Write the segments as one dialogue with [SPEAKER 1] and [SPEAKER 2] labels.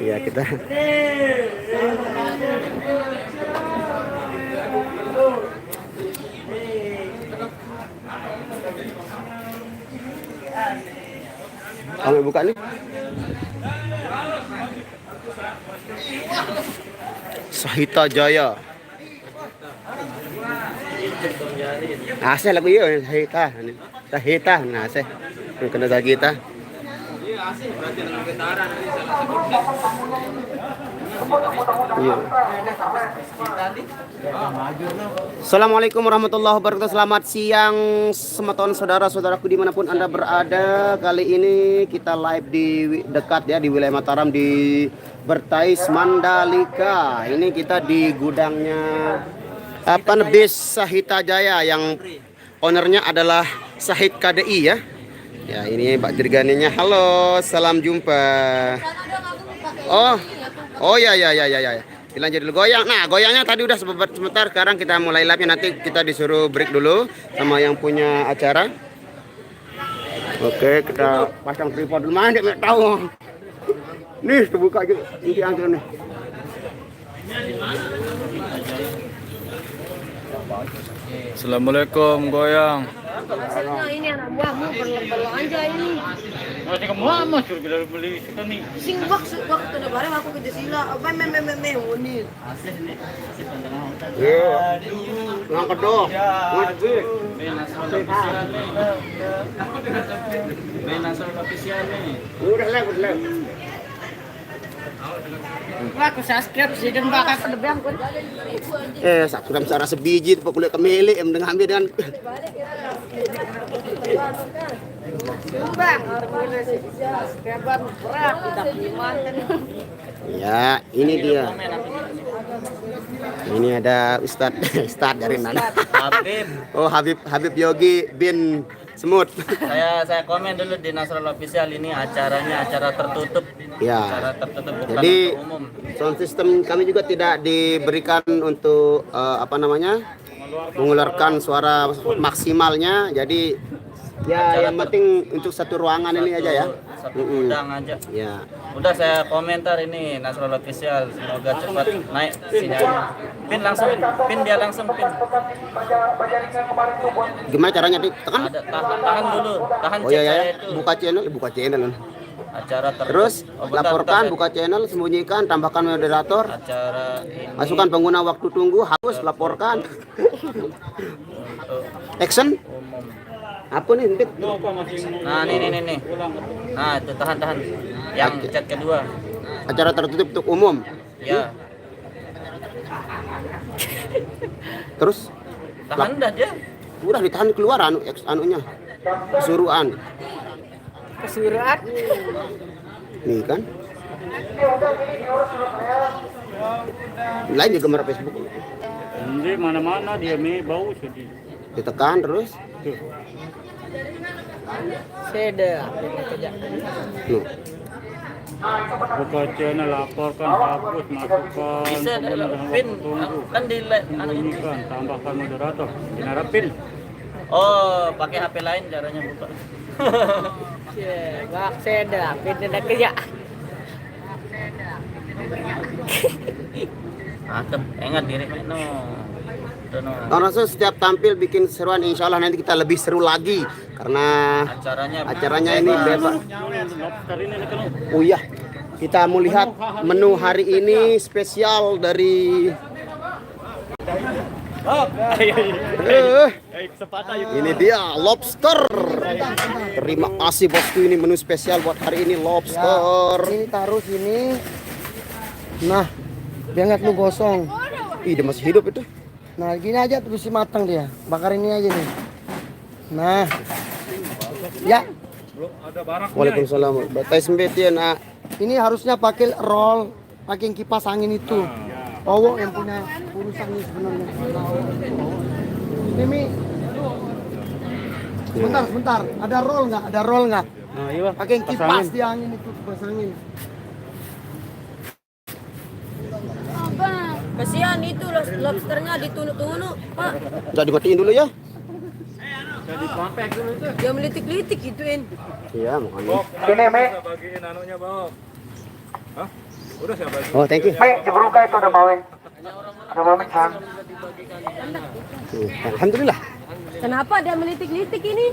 [SPEAKER 1] Ya kita. Kami buka nih. Sahita Jaya. Ase lagu iyo Sahita. Sahita nah ase. Kena Sahita. Iya. Assalamualaikum warahmatullahi wabarakatuh. Selamat siang semeton saudara-saudaraku dimanapun Anda berada. Kali ini kita live di dekat ya di wilayah Mataram di Bertais Mandalika. Ini kita di gudangnya bis Sahita Jaya yang ownernya adalah Sahid KDI ya. Ya ini Pak Dirganinya. Halo, salam jumpa. Oh ya. Dilanjut dulu goyang. Nah, goyangnya tadi udah sebentar. Sekarang kita mulai live-nya. Nanti kita disuruh break dulu sama yang punya acara. Oke, kita pasang tripod dulu. Mana dia tahu. Nih, terbuka aja. Ini angkat nih.
[SPEAKER 2] Assalamualaikum goyang.
[SPEAKER 3] Ini anak buahmu perlu aja ini.
[SPEAKER 2] Masih kamu lama suruh beli kita nih.
[SPEAKER 3] Sing waktu lebaran aku kerja sila. Ini.
[SPEAKER 2] Asih nih. Asih pandangan.
[SPEAKER 1] Iya. Ngangkat dong. Ngangkat.
[SPEAKER 2] Nasrul official nih.
[SPEAKER 1] Udah live.
[SPEAKER 3] Wah, aku subscribe sih dan bakal lebih angkut.
[SPEAKER 1] Subscribe secara sebiji tuh kuliah kemili yang dengan ambil dengan
[SPEAKER 3] Bang, subscriber berat tidak dimantan.
[SPEAKER 1] ya, ini dia. Ini ada Ustadz dari mana?
[SPEAKER 2] Habib.
[SPEAKER 1] Oh, Habib Yogi bin Semut.
[SPEAKER 2] Saya komen dulu di Nasrul official ini acaranya acara tertutup.
[SPEAKER 1] Ya.
[SPEAKER 2] Acara tertutup bukan
[SPEAKER 1] Jadi
[SPEAKER 2] untuk umum.
[SPEAKER 1] sound system kami juga tidak diberikan untuk mengeluarkan suara maksimalnya. Jadi ya yang penting untuk satu ruangan ini aja ya.
[SPEAKER 2] Satu gudang aja.
[SPEAKER 1] Ya.
[SPEAKER 2] Udah saya komentar ini Nasrul official, semoga cepat naik sinyalnya. Pin dia langsung pin.
[SPEAKER 1] Gimana caranya ditekan?
[SPEAKER 2] Ada tahan dulu, tahan
[SPEAKER 1] Oh
[SPEAKER 2] cek
[SPEAKER 1] iya
[SPEAKER 2] saya
[SPEAKER 1] ya,
[SPEAKER 2] itu.
[SPEAKER 1] buka channel.
[SPEAKER 2] Acara tertutup.
[SPEAKER 1] Terus
[SPEAKER 2] Bentar,
[SPEAKER 1] laporkan,
[SPEAKER 2] bentar,
[SPEAKER 1] buka channel, sembunyikan, tambahkan moderator,
[SPEAKER 2] acara ini
[SPEAKER 1] masukkan pengguna waktu tunggu, hapus, laporkan. Action.
[SPEAKER 2] umum.
[SPEAKER 1] Apa nih? Ndit?
[SPEAKER 2] Nah, nih. Nah, itu tahan. Yang chat kedua.
[SPEAKER 1] Acara tertutup untuk umum.
[SPEAKER 2] Ya,
[SPEAKER 1] Terus
[SPEAKER 2] tahan dah dia.
[SPEAKER 1] udah ditahan keluar anunya. Kesuruhan.
[SPEAKER 3] Kesurat.
[SPEAKER 1] Nih kan. Lain juga merah Facebook.
[SPEAKER 4] Hindi, mana-mana dia may bau sedih.
[SPEAKER 1] Ditekan terus.
[SPEAKER 3] Seda.
[SPEAKER 1] Nuh.
[SPEAKER 4] Buka channel, laporkan, hapus, masukkan
[SPEAKER 2] Bisa
[SPEAKER 4] pengguna dan
[SPEAKER 2] pin
[SPEAKER 4] waktu tunggu.
[SPEAKER 2] kan di
[SPEAKER 4] Sembunyikan, tambahkan moderator. Dinarapin.
[SPEAKER 2] Oh, pakai HP lain caranya buka.
[SPEAKER 3] Bak seda, pindah na kerja.
[SPEAKER 2] Mantep, ingat diri no.
[SPEAKER 1] Langsung setiap tampil bikin seruan, insya Allah nanti kita lebih seru lagi karena acaranya ini bebas.
[SPEAKER 4] Lobster ini kan.
[SPEAKER 1] Oh iya, kita mau lihat menu hari ini spesial dari ini dia lobster. Terima kasih bosku, ini menu spesial buat hari ini lobster.
[SPEAKER 5] Ini taruh sini. Nah, biar nggak lu gosong.
[SPEAKER 1] Ih, dia masih hidup itu.
[SPEAKER 5] Nah, gini aja terus matang dia. Bakar ini aja nih. Nah. Ya,
[SPEAKER 1] Waalaikumsalam. Batai sembetian.
[SPEAKER 5] ini harusnya pakai roll, pakai kipas angin itu. Owo yang punya urusan ini sebenarnya. Mimi. Sebentar. Ada roll nggak?
[SPEAKER 4] Nah, iya.
[SPEAKER 5] Pakai kipas di angin itu, kipas angin.
[SPEAKER 3] Kasihan itu lobsternya ditunu-tunu, Pak.
[SPEAKER 1] Udah dimatiin dulu ya.
[SPEAKER 3] Dia melitik-litik gituin.
[SPEAKER 1] Iya, makanya.
[SPEAKER 4] Ini bagiin anunya, Bob. Hah?
[SPEAKER 1] Oh, thank you.
[SPEAKER 5] Baik, dibuka itu udah mau. Udah mau Chan.
[SPEAKER 1] Alhamdulillah.
[SPEAKER 3] Kenapa dia melitik-litik ini?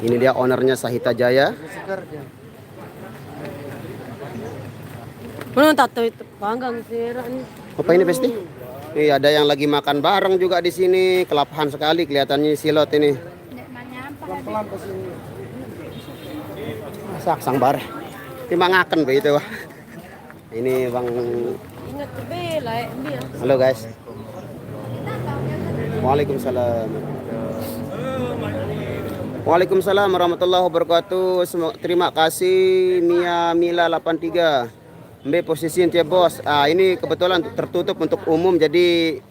[SPEAKER 1] Ini dia ownernya Sahita Jaya.
[SPEAKER 3] Mana tato itu panggang sirah nih.
[SPEAKER 1] Apa ini Besti? Nih ada yang lagi makan bareng juga di sini. Kelapahan sekali kelihatannya silot ini.
[SPEAKER 5] Pelan-pelan ke sini.
[SPEAKER 1] Sak sang bar. Timbangaken begitu wah. Ini Bang.
[SPEAKER 3] Ingat bela dia.
[SPEAKER 1] Halo guys. Waalaikumsalam. Waalaikumsalam warahmatullahi wabarakatuh. Terima kasih Mia Mila 83. Mbe posisi ya bos. Ini kebetulan tertutup untuk umum jadi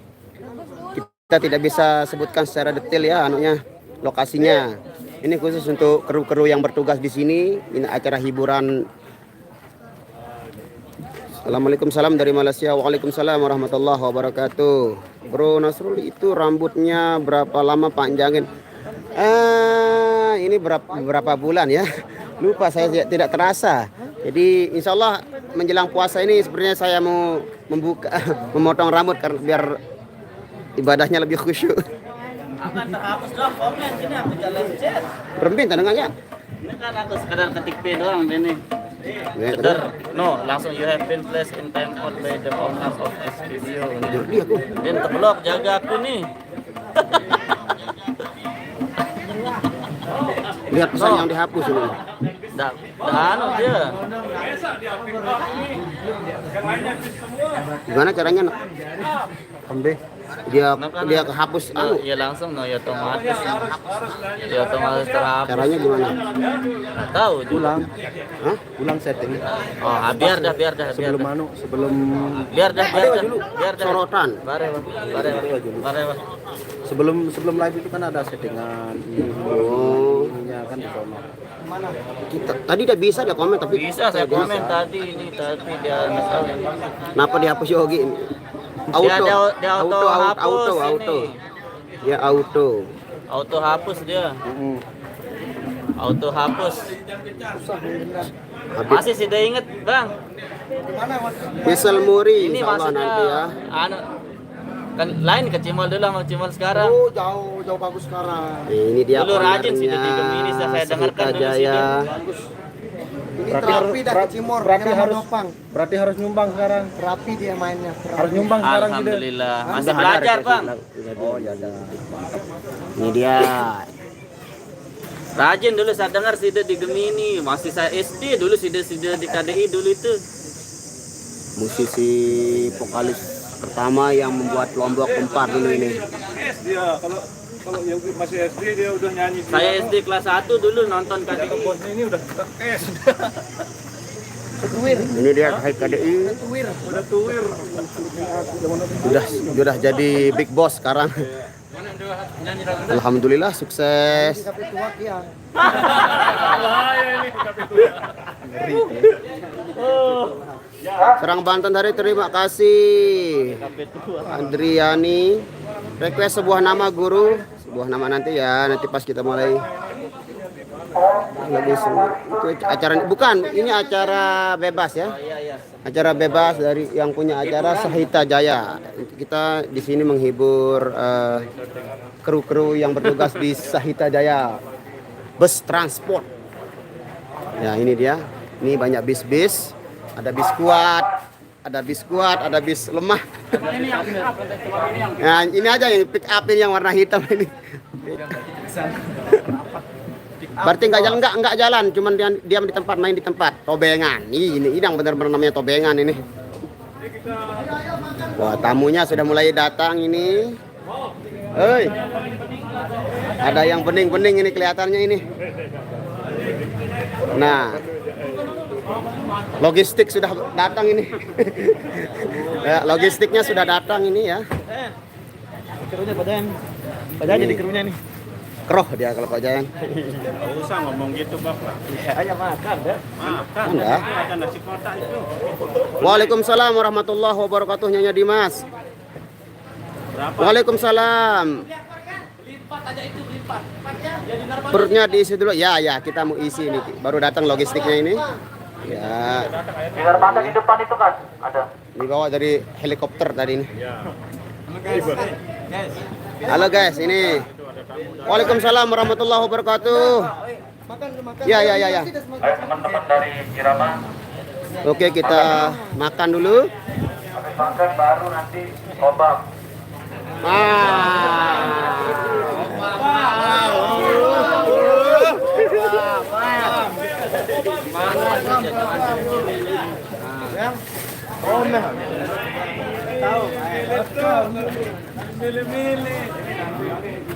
[SPEAKER 1] kita tidak bisa sebutkan secara detail ya anunya lokasinya. Ini khusus untuk kru-kru yang bertugas di sini. Ini acara hiburan. Assalamualaikum salam dari Malaysia. Waalaikumsalam warahmatullahi wabarakatuh. Bro Nasrul itu rambutnya berapa lama panjangin? Ini berapa bulan ya? Lupa saya tidak terasa. Jadi insya Allah menjelang puasa ini sebenarnya saya mau memotong rambut karena biar ibadahnya lebih khusyuk.
[SPEAKER 2] Akan terhapus doang komen sini aku jalan chat.
[SPEAKER 1] Rembin tandangannya.
[SPEAKER 2] Ini kan aku sekedar ketik P doang ini. Sekedar, no, langsung you have been placed in time out by the owners of this video.
[SPEAKER 1] Jadi aku.
[SPEAKER 2] Dan terblok jaga aku nih.
[SPEAKER 1] Lihat pesan yang dihapus ini.
[SPEAKER 2] Dah anu dia.
[SPEAKER 1] Gimana caranya nak? Ambe. Dia kehapus anu.
[SPEAKER 2] Ya langsung no ya otomatis. Ya otomatis terhapus.
[SPEAKER 1] Caranya gimana?
[SPEAKER 2] Tahu juga.
[SPEAKER 1] Hah? Ulang setting.
[SPEAKER 2] Oh, biar dah. Biar dah. Biar dah.
[SPEAKER 1] Sorotan.
[SPEAKER 2] Bare.
[SPEAKER 6] Sebelum live itu kan ada settingan
[SPEAKER 1] Oh.
[SPEAKER 6] ininya kan di sono.
[SPEAKER 1] Tadi udah bisa dia komen tapi
[SPEAKER 2] Bisa saya komen tadi dia misal.
[SPEAKER 1] kenapa dihapus Yogi?
[SPEAKER 2] Dia auto hapus ini.
[SPEAKER 1] Ya auto.
[SPEAKER 2] Auto hapus dia. Auto hapus. Masih sih dia inget, Bang.
[SPEAKER 1] Faisal Muri
[SPEAKER 2] Ini
[SPEAKER 1] insyaallah
[SPEAKER 2] maksudnya
[SPEAKER 1] nanti ya.
[SPEAKER 2] anu kan lain ke Cimol dulu sama Cimol sekarang.
[SPEAKER 5] Oh, jauh bagus sekarang.
[SPEAKER 1] Ini dia
[SPEAKER 2] Dulu rajin sih
[SPEAKER 1] ownernya
[SPEAKER 2] di Gemini, saya dengarkan
[SPEAKER 1] Sahita
[SPEAKER 2] dulu sih
[SPEAKER 1] Jaya.
[SPEAKER 5] Ini terapi dah ke Cimor,
[SPEAKER 6] berarti
[SPEAKER 5] dia
[SPEAKER 6] harus-
[SPEAKER 5] nopang.
[SPEAKER 6] Berarti harus nyumbang sekarang.
[SPEAKER 5] Terapi dia mainnya.
[SPEAKER 6] Harus nyumbang sekarang gitu.
[SPEAKER 2] Alhamdulillah. Masih belajar, Bang.
[SPEAKER 6] Oh ya dah.
[SPEAKER 1] Ini dia.
[SPEAKER 2] Rajin dulu saya dengar sih dia di Gemini, masih saya SD dulu sih dia di KDI dulu itu.
[SPEAKER 1] Musisi vokalis pertama yang membuat Lombok Kempar dulu ini.
[SPEAKER 7] Dia kalau yang masih SD dia udah nyanyi.
[SPEAKER 2] Saya SD kelas 1 dulu nonton KDI.
[SPEAKER 7] Ini udah S.
[SPEAKER 1] Ini dia KDI.
[SPEAKER 7] Udah tuwir.
[SPEAKER 1] Sudah jadi big boss sekarang. Alhamdulillah sukses.
[SPEAKER 5] Tapi tua kian.
[SPEAKER 1] Serang Banten hari terima kasih. Andriani. Request sebuah nama guru, sebuah nama nanti ya, nanti pas kita mulai. Lebih itu acara bukan, ini acara bebas ya. Acara bebas dari yang punya acara Sahita Jaya. Kita di sini menghibur kru-kru yang bertugas di Sahita Jaya. Bus transport. Ya, ini dia. Ini banyak bis-bis. Ada bis kuat, ada bis lemah. Nah, ini aja yang pick up ini yang warna hitam ini. Berarti enggak jalan, cuman dia diam di tempat, main di tempat. Tobengan. Ini yang benar-benar namanya tobengan ini. Wah, tamunya sudah mulai datang ini. Hei. Ada yang bening-bening ini kelihatannya ini. Nah, logistik sudah datang ini. Ya, logistiknya sudah datang ini ya.
[SPEAKER 6] Kerunya Pak jadi kerunya nih.
[SPEAKER 1] Keroh dia kalau Pak Jayan.
[SPEAKER 7] Enggak usah ngomong gitu, Bapak.
[SPEAKER 6] Ayo makan dah.
[SPEAKER 7] Makan.
[SPEAKER 1] Anda.
[SPEAKER 7] Makan nasi kotak itu.
[SPEAKER 1] Waalaikumsalam warahmatullahi wabarakatuh Nyonya Dimas.
[SPEAKER 7] Berapa?
[SPEAKER 1] Waalaikumsalam. Perutnya diisi dulu. Ya, kita mau isi ini. Baru datang logistiknya ini. Ya,
[SPEAKER 2] Di dermaga di depan itu kan ada.
[SPEAKER 1] dibawa dari helikopter tadi ini. Halo guys, ini. Waalaikumsalam warahmatullahi wabarakatuh. Ya.
[SPEAKER 2] Ayo teman-teman dari Irama,
[SPEAKER 1] Oke, kita makan dulu.
[SPEAKER 2] habis makan baru nanti lobang.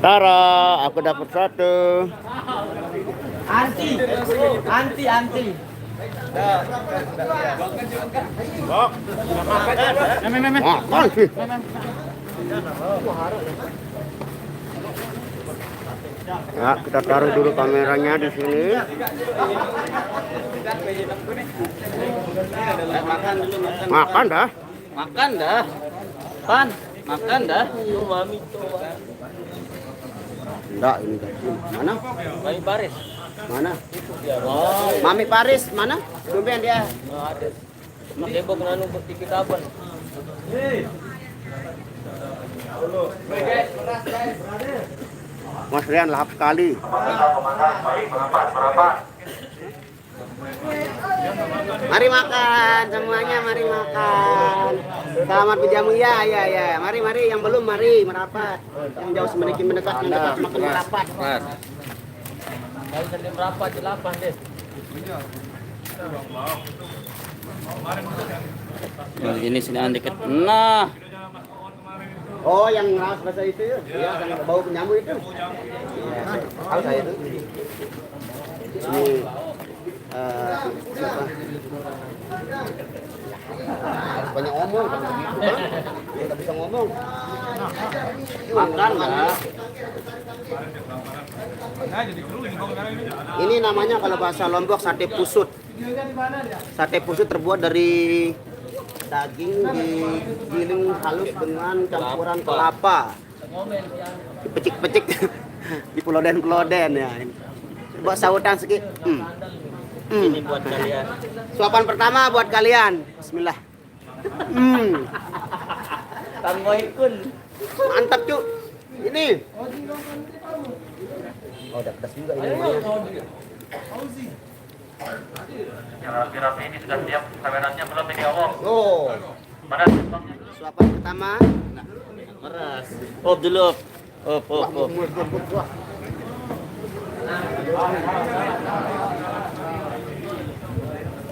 [SPEAKER 1] Tara, aku dapat satu.
[SPEAKER 6] Anti.
[SPEAKER 1] Makan sih. Ya, kita taruh dulu kameranya di sini. Makan dah.
[SPEAKER 2] Makan dah. Pan, makan dah.
[SPEAKER 1] Enggak, ini guys. Mana?
[SPEAKER 2] Bayi baris.
[SPEAKER 1] Mana? Mami Paris, mana? Tumben dia.
[SPEAKER 2] Makebok nanu bertikit apa?
[SPEAKER 1] Mas Rian lahap sekali. Mari makan semuanya, mari makan. Selamat berjamu ya. Mari yang belum mari merapat. Yang jauh sedikit mendekat, yang dekat semakin merapat.
[SPEAKER 2] Kalau sedang merapat jelapan deh. Nah, ini sini deket. Nah,
[SPEAKER 1] Oh, yang ngeras bahasa itu ya? Iya, yang bau penyamur itu. Iya, tahu saya itu. Ini siapa? Banyak ngomong kan begitu kan? Dia nggak bisa ngomong. Makan lah. Ini namanya kalau bahasa Lombok sate pusut. Sate pusut terbuat dari daging digiling halus dengan campuran kelapa, dipecik-pecik di peloden-peloden ya. Buat sahutan sedikit.
[SPEAKER 2] ini buat kalian.
[SPEAKER 1] Suapan pertama buat kalian. Bismillah.
[SPEAKER 2] Kang Moikun.
[SPEAKER 1] Mantap cu. Ini. Oh, udah pedas juga ini.
[SPEAKER 2] Yang rapi-rapi ini sudah siap kameranya belum ini awal.
[SPEAKER 1] Oh,
[SPEAKER 2] Mana simpangnya?
[SPEAKER 1] suapan pertama.
[SPEAKER 2] Meras. Op dulu. Op.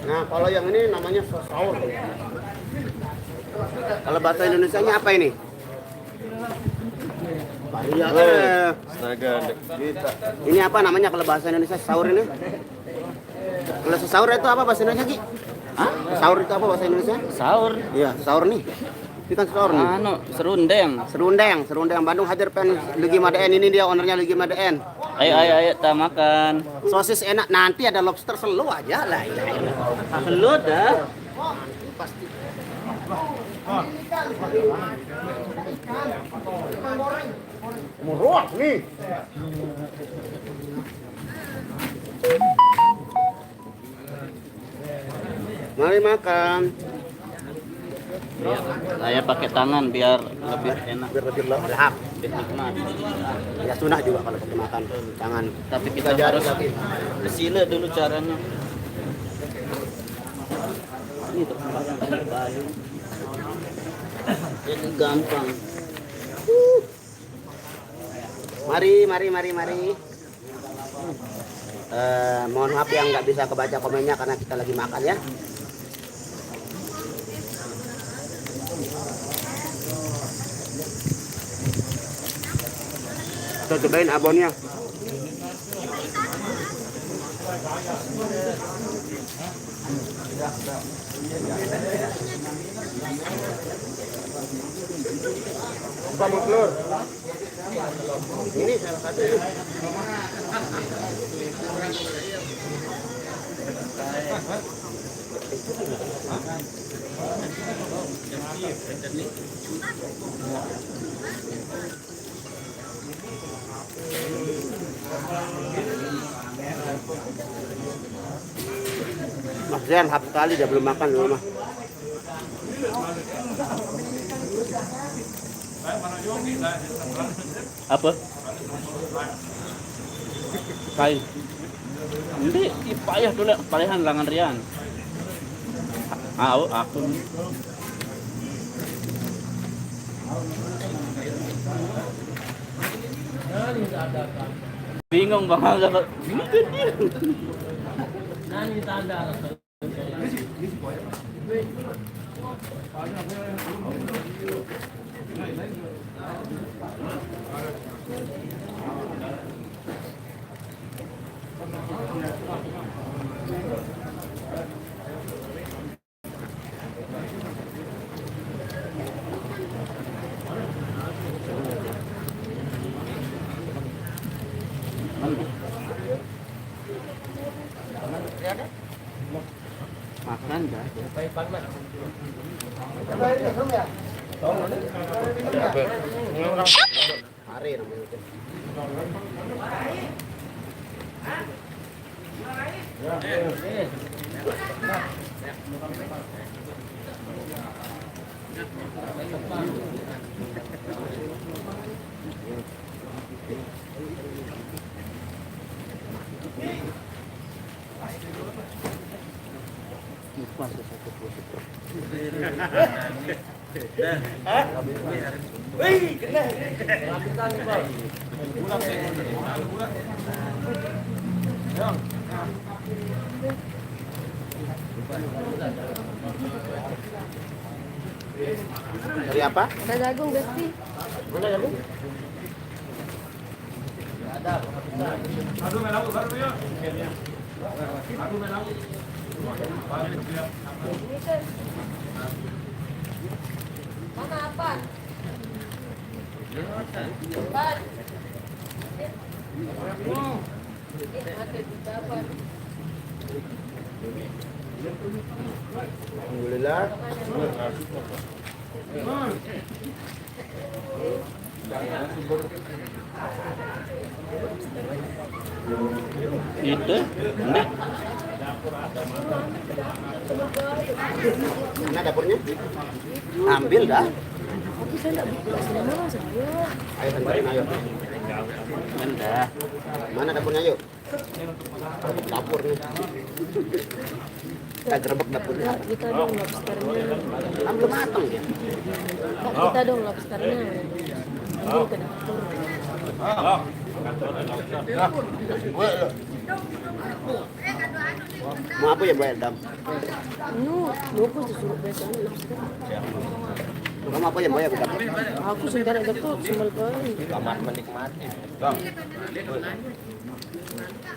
[SPEAKER 1] Nah, kalau yang ini namanya sos saur. Kalau bahasa Indonesianya apa ini? Iya. Ini apa namanya kalau bahasa Indonesia saur ini? Kalau saur itu apa bahasa Indonesia, Ki?
[SPEAKER 2] Hah?
[SPEAKER 1] Saur itu apa bahasa Indonesia?
[SPEAKER 2] Sahur.
[SPEAKER 1] Iya, saur nih. Ini kan saur nih.
[SPEAKER 2] Anu, serundeng.
[SPEAKER 1] Serundeng Bandung hadir pen Lugi Madaen, ini dia ownernya Lugi Madaen.
[SPEAKER 2] Ayo kita makan.
[SPEAKER 1] Sosis enak, nanti ada lobster selu aja lah.
[SPEAKER 2] Selu dah.
[SPEAKER 1] Murah nih. Mari makan.
[SPEAKER 2] Saya pakai tangan biar lebih enak,
[SPEAKER 1] Biar lebih lahap.
[SPEAKER 2] lebih nikmat.
[SPEAKER 1] Ya sunnah juga kalau pakai makan tangan.
[SPEAKER 2] Tapi kita harus kesila dulu caranya. Ini untuk pakai bayu. Jadi gampang.
[SPEAKER 1] Mari. Mohon maaf yang nggak bisa kebaca komennya karena kita lagi makan ya. Kita cobain abonnya. Kamu telur. Ini salah satu. Mas Rian hap sekali dia belum makan di rumah.
[SPEAKER 2] Apa? Kain. Hindi, ipayah dulu, parehan langan riyan. Ako. Bingung ba nga? Makan dah.
[SPEAKER 1] Hari namanya itu. Dari apa?
[SPEAKER 3] Ada jagung, Besti.
[SPEAKER 1] Mana jagung?
[SPEAKER 3] Mana apa? Ban.
[SPEAKER 1] Alhamdulillah.
[SPEAKER 2] Itu? Enggak.
[SPEAKER 1] Mana dapurnya? Ambil dah.
[SPEAKER 3] Aku saya enggak buka semua saya.
[SPEAKER 1] Ayo tempatin ayo.
[SPEAKER 2] Enggak.
[SPEAKER 1] Mana dapurnya yuk? Dapur nih. Kita gerbek dapurnya.
[SPEAKER 3] Kak, kita dong lobsternya.
[SPEAKER 1] Kan belum matang ya.
[SPEAKER 3] Kak, kita dong lobsternya. Ambil ke dapur.
[SPEAKER 1] Mau apa ya bayar dam?
[SPEAKER 3] Aku disuruh besan lobster.
[SPEAKER 1] Kamu apa ya bayar ke dapur?
[SPEAKER 3] Aku sebentar aja kok sambal kali.
[SPEAKER 2] Selamat menikmati.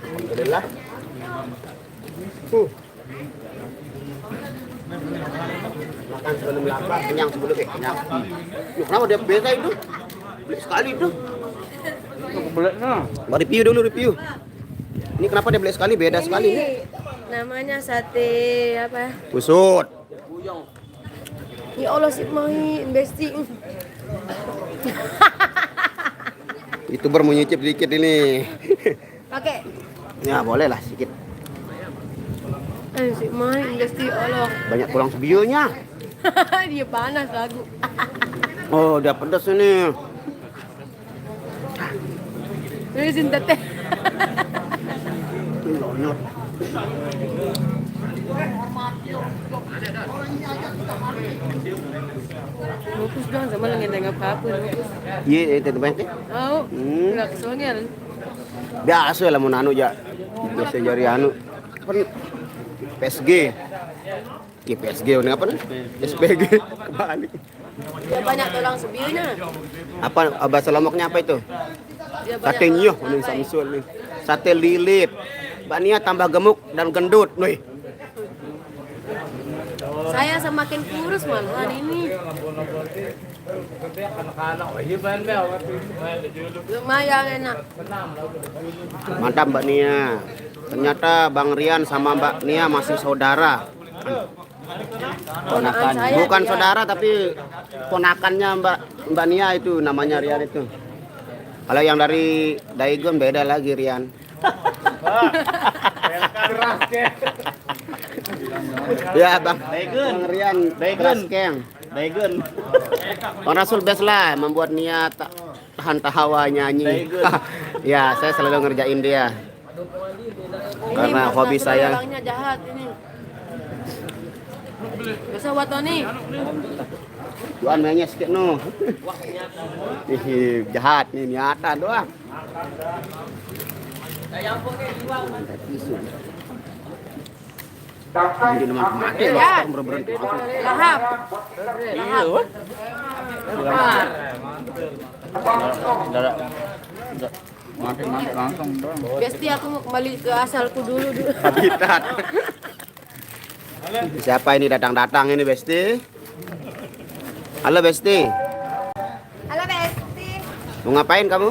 [SPEAKER 1] Alhamdulillah. Makan sebelum lapar, kenyang sebelum kenyang. Loh, kenapa dia biasa itu? Beli sekali itu. Mau review dulu review. Ini kenapa dia beli sekali? Beda sekali nih.
[SPEAKER 3] Namanya sate apa?
[SPEAKER 1] Busut.
[SPEAKER 3] Ya Allah sih main Besti.
[SPEAKER 1] YouTuber mau nyicip dikit ini.
[SPEAKER 3] Pakai.
[SPEAKER 1] Ya boleh lah sedikit.
[SPEAKER 3] Si main Besti Allah.
[SPEAKER 1] Banyak tulang sebionya.
[SPEAKER 3] Dia panas lagu.
[SPEAKER 1] Oh udah pedas ini.
[SPEAKER 3] Terusin teteh.
[SPEAKER 1] Lonyot.
[SPEAKER 3] Fokus dong sama lang yang apa-apa.
[SPEAKER 1] Iya itu banyak.
[SPEAKER 3] Oh, nggak kesongan.
[SPEAKER 1] Biasa lah mau anu ya. Biasa jari anu. Apa nih? PSG. Iya PSG ini apa nih? SPG. Kebalik.
[SPEAKER 3] Dia banyak tulang sebiunya.
[SPEAKER 1] Apa bahasa Lomboknya apa itu?
[SPEAKER 3] Dia
[SPEAKER 1] Sate nyoh, ini samsul nih. Sate lilit. Mbak Nia tambah gemuk dan gendut, nih.
[SPEAKER 3] Saya semakin kurus malahan ini. Lumayan enak.
[SPEAKER 1] Mantap Mbak Nia. Ternyata Bang Rian sama Mbak Nia masih saudara. Ponakan.
[SPEAKER 3] saya,
[SPEAKER 1] Bukan
[SPEAKER 3] dia.
[SPEAKER 1] saudara tapi ponakannya Mbak Nia itu namanya Rian itu. Kalau yang dari Daigon beda lagi Rian. Ya Bang.
[SPEAKER 2] Baygun.
[SPEAKER 1] Bang Rian,
[SPEAKER 2] Baygun.
[SPEAKER 1] Keng.
[SPEAKER 2] Baygun.
[SPEAKER 1] Bang Rasul best lah membuat niat tahan tahawa nyanyi.
[SPEAKER 2] Baygun.
[SPEAKER 1] Ya, saya selalu ngerjain dia. Karena hobi saya.
[SPEAKER 3] Orangnya jahat ini. Biasa buat Tony.
[SPEAKER 1] Tuan mainnya sedikit no. Ih, jahat nih niatan doang. Ini teman mati loh,
[SPEAKER 3] Ya.
[SPEAKER 1] berhenti.
[SPEAKER 3] Lahap.
[SPEAKER 2] Iya, wah. Mati langsung dong.
[SPEAKER 3] Besti aku mau kembali ke asalku dulu.
[SPEAKER 1] Habitat. Siapa ini datang-datang ini Besti? Halo Besti,
[SPEAKER 3] Halo Besti.
[SPEAKER 1] mau ngapain kamu?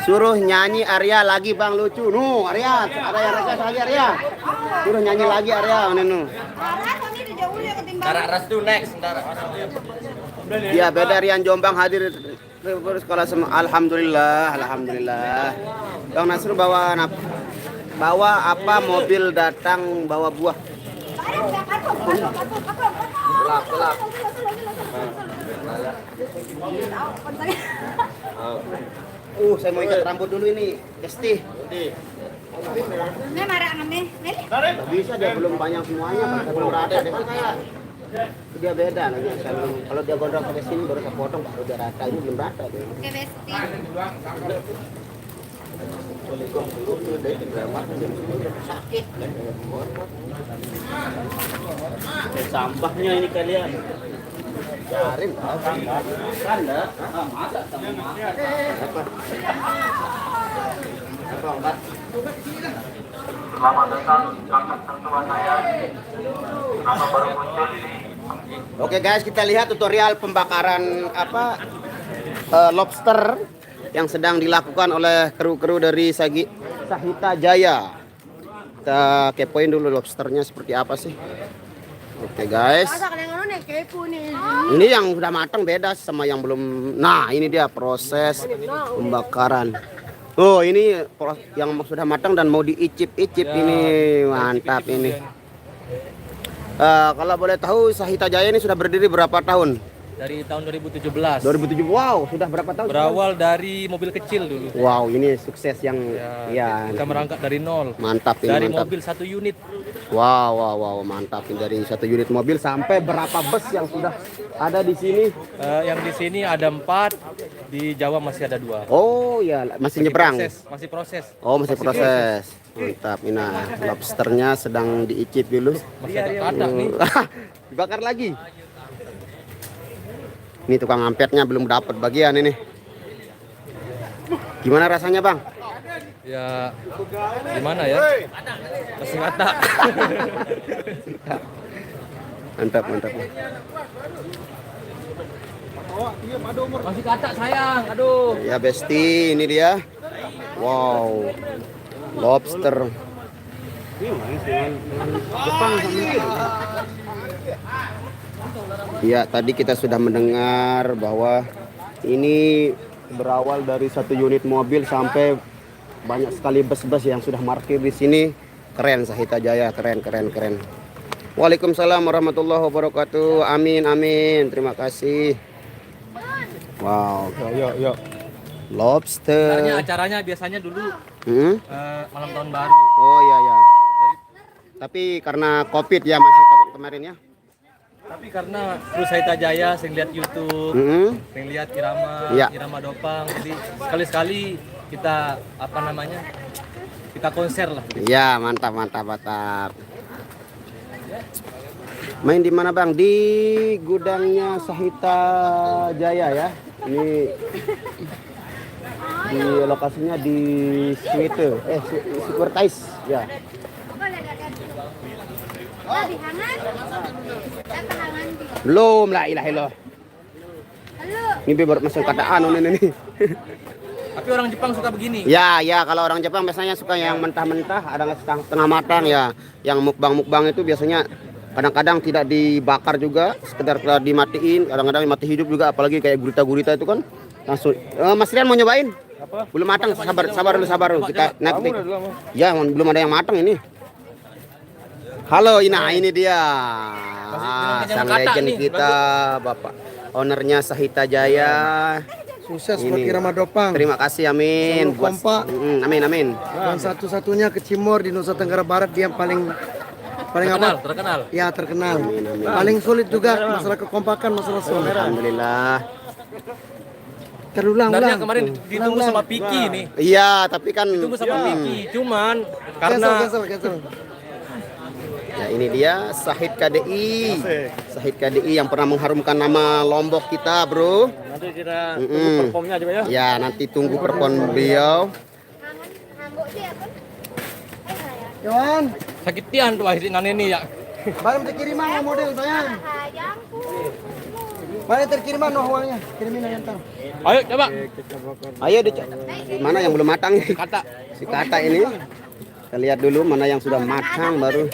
[SPEAKER 1] Suruh nyanyi Arya lagi Bang lucu. Nu Arya, ada yang request lagi Arya. Suruh nyanyi lagi Arya, Nenu.
[SPEAKER 3] Karena Tony udah jauh ya ketimbang.
[SPEAKER 2] Darah restu next.
[SPEAKER 1] Ya beda Rian Jombang hadir sekolah semua. Alhamdulillah, alhamdulillah. Bang Nasrul bawa apa mobil datang bawa buah. Saya mau ikat rambut dulu ini, Besti.
[SPEAKER 3] Ini marah kami.
[SPEAKER 1] Nggak bisa dia belum panjang semuanya, kan belum rata. Dia kan kayak dia beda lagi. Kalau dia gondrong sampai sini baru saya potong, baru dia rata. Ini belum rata dia.
[SPEAKER 3] Oke Besti.
[SPEAKER 1] Sakit.
[SPEAKER 2] Sampahnya ini kalian.
[SPEAKER 1] Biarin.
[SPEAKER 2] Anda, masa sama
[SPEAKER 1] Apa? Apa obat?
[SPEAKER 8] Selamat datang kakak tertua saya. Nama baru muncul ini.
[SPEAKER 1] Oke guys, kita lihat tutorial pembakaran apa lobster yang sedang dilakukan oleh kru-kru dari Sahita Jaya. Kita kepoin dulu lobsternya seperti apa sih. Oke guys.
[SPEAKER 3] Masa kalian ngono nih kepo nih.
[SPEAKER 1] Ini yang udah matang beda sama yang belum. Nah, ini dia proses pembakaran. Oh, ini yang sudah matang dan mau diicip-icip ini. Mantap ini. Kalau boleh tahu Sahita Jaya ini sudah berdiri berapa tahun?
[SPEAKER 6] Dari tahun 2017.
[SPEAKER 1] 2007. Wow, sudah berapa tahun?
[SPEAKER 6] Berawal dari mobil kecil dulu.
[SPEAKER 1] Wow, ini sukses yang ya.
[SPEAKER 6] Kita merangkak dari nol.
[SPEAKER 1] Mantap ini,
[SPEAKER 6] Dari
[SPEAKER 1] mantap.
[SPEAKER 6] mobil 1 unit.
[SPEAKER 1] Wow, mantap ini dari 1 unit mobil sampai berapa bus yang sudah ada di sini?
[SPEAKER 6] Yang di sini ada 4, di Jawa masih ada 2.
[SPEAKER 1] Oh ya, masih nyebrang.
[SPEAKER 6] Masih proses.
[SPEAKER 1] Oh, masih proses. Mantap. Ini nah, lobsternya sedang diicip dulu.
[SPEAKER 6] Masih ada katak nih.
[SPEAKER 1] Dibakar lagi. Ini tukang ampetnya belum dapat bagian ini. Gimana rasanya, Bang?
[SPEAKER 6] Ya gimana ya? Masih mata.
[SPEAKER 1] Mantap.
[SPEAKER 6] Masih katak sayang. Aduh.
[SPEAKER 1] Ya, Besti, ini dia. Wow. Lobster. Ya, tadi kita sudah mendengar bahwa ini berawal dari 1 unit mobil sampai banyak sekali bus-bus yang sudah parkir di sini. Keren Sahita Jaya, keren. Waalaikumsalam warahmatullahi wabarakatuh. Amin. Terima kasih. Wow.
[SPEAKER 7] Yuk.
[SPEAKER 1] Lobster.
[SPEAKER 6] Acaranya biasanya dulu malam tahun baru.
[SPEAKER 1] Oh iya. Tapi karena Covid ya masih tahun kemarin ya.
[SPEAKER 6] Tapi karena terus Sahita Jaya sering lihat YouTube, sering lihat Irama Dopang, jadi sekali-sekali kita kita konser lah.
[SPEAKER 1] Iya, mantap. Main di mana Bang? Di gudangnya Sahita Jaya ya. Ini di lokasinya di Supertais ya. Belum lah ilaha illallah. Ini baru masuk kata anu ini.
[SPEAKER 6] Tapi orang Jepang suka begini.
[SPEAKER 1] Ya, kalau orang Jepang biasanya suka yang mentah-mentah, ada setengah matang ya. Yang mukbang itu biasanya Kadang-kadang tidak dibakar juga, sekedar dimatiin, kadang-kadang mati hidup juga, apalagi kayak gurita-gurita itu kan langsung. Mas Rian mau nyobain?
[SPEAKER 7] Apa?
[SPEAKER 1] Belum matang, sabar dulu. Kita naik. Ya, belum ada yang matang ini. Halo, ini dia. Sang legend kita, Bapak ownernya Sahita Jaya.
[SPEAKER 5] Sukses
[SPEAKER 1] Ini.
[SPEAKER 5] buat Irama Dopang.
[SPEAKER 1] Terima kasih, amin.
[SPEAKER 5] Selalu kompak.
[SPEAKER 1] Amin.
[SPEAKER 5] Dan satu-satunya ke Cimor di Nusa Tenggara Barat dia yang paling apa?
[SPEAKER 6] Terkenal.
[SPEAKER 5] Ya terkenal. Paling sulit juga masalah kekompakan, masalah sulit.
[SPEAKER 1] Alhamdulillah.
[SPEAKER 5] Terulang.
[SPEAKER 6] Sebenarnya kemarin ditunggu sama Piki nih.
[SPEAKER 1] Iya, tapi kan
[SPEAKER 6] Ditunggu sama Piki, cuman karena
[SPEAKER 5] Cancel.
[SPEAKER 1] ya ini dia Sahid KDI yang pernah mengharumkan nama Lombok kita, Bro.
[SPEAKER 4] Nanti kita tunggu performnya aja ya.
[SPEAKER 1] Ya, nanti tunggu perform beliau.
[SPEAKER 5] Yohan,
[SPEAKER 6] sakitian tuh akhirnya ini ya.
[SPEAKER 5] barang terkiriman model sayang. Barang terkiriman uangnya, kirimin aja ntar.
[SPEAKER 6] Ayo coba.
[SPEAKER 1] Ayo mana yang belum matang?
[SPEAKER 6] Kata.
[SPEAKER 1] Si kata ini. Kita lihat dulu mana yang sudah matang baru.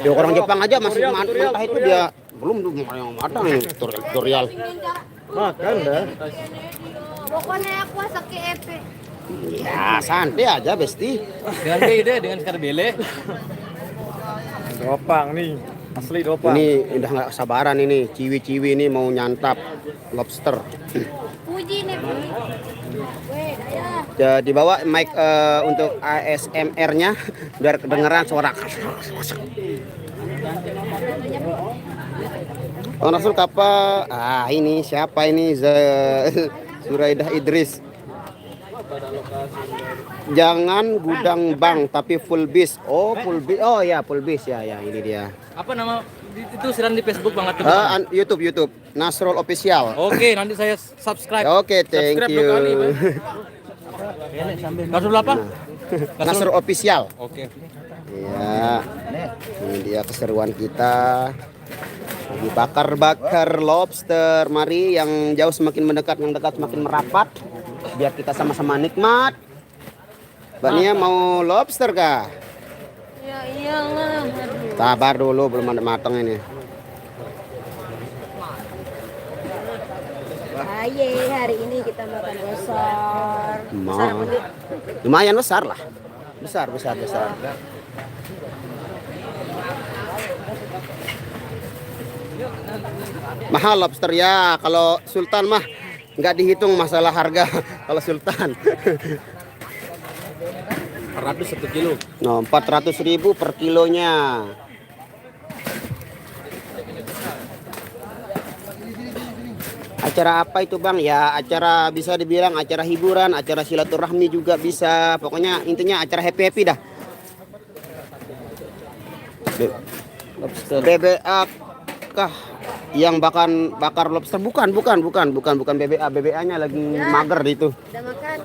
[SPEAKER 1] Ya, orang Jepang aja masih mentah itu dia belum tuh yang matang ini tutorial.
[SPEAKER 7] Makan dah.
[SPEAKER 3] Pokoknya aku sakit epe.
[SPEAKER 1] Ya, santai aja, Besti.
[SPEAKER 6] Dengan beda dengan skarbele.
[SPEAKER 7] Dopang nih. Asli dopang.
[SPEAKER 1] Ini udah nggak sabaran ini, ciwi-ciwi ini mau nyantap lobster.
[SPEAKER 3] Puji nih, Puji.
[SPEAKER 1] Ya, dibawa mic untuk ASMR-nya biar kedengeran suara. Oh, Rasul Kapa. Ini siapa ini? Suraidah Idris. Jangan gudang bang tapi full bis. Oh, full bis. Oh ya, full bis ya ini dia.
[SPEAKER 6] Apa nama itu siaran di Facebook banget tuh.
[SPEAKER 1] YouTube Nasrul Official.
[SPEAKER 6] Oke, nanti saya subscribe.
[SPEAKER 1] Oke, thank
[SPEAKER 6] Subscribe
[SPEAKER 1] you.
[SPEAKER 6] 2 kali, Bang. Nasrul apa?
[SPEAKER 1] Nasrul Official.
[SPEAKER 6] Oke.
[SPEAKER 1] Ya, ini dia keseruan kita. Lagi bakar lobster. Mari yang jauh semakin mendekat, yang dekat semakin merapat. Biar kita sama-sama nikmat. Mbak Nia mau lobster kah?
[SPEAKER 3] Ya iyalah.
[SPEAKER 1] Sabar dulu, belum ada matang ini.
[SPEAKER 3] Aye, hari ini kita makan besar. Besar apa, Dit?
[SPEAKER 1] Lumayan besar lah. Besar. Mahal lobster ya. Kalau Sultan mah nggak dihitung masalah harga. Kalau Sultan
[SPEAKER 6] 400 1 kilo.
[SPEAKER 1] no, 400.000 per kilonya. Acara apa itu Bang? Ya acara bisa dibilang acara hiburan, acara silaturahmi juga bisa. Pokoknya intinya acara happy dah. BBA kah yang bakar lobster? Bukan BBA. BBA-nya lagi mager itu.
[SPEAKER 3] Udah makan?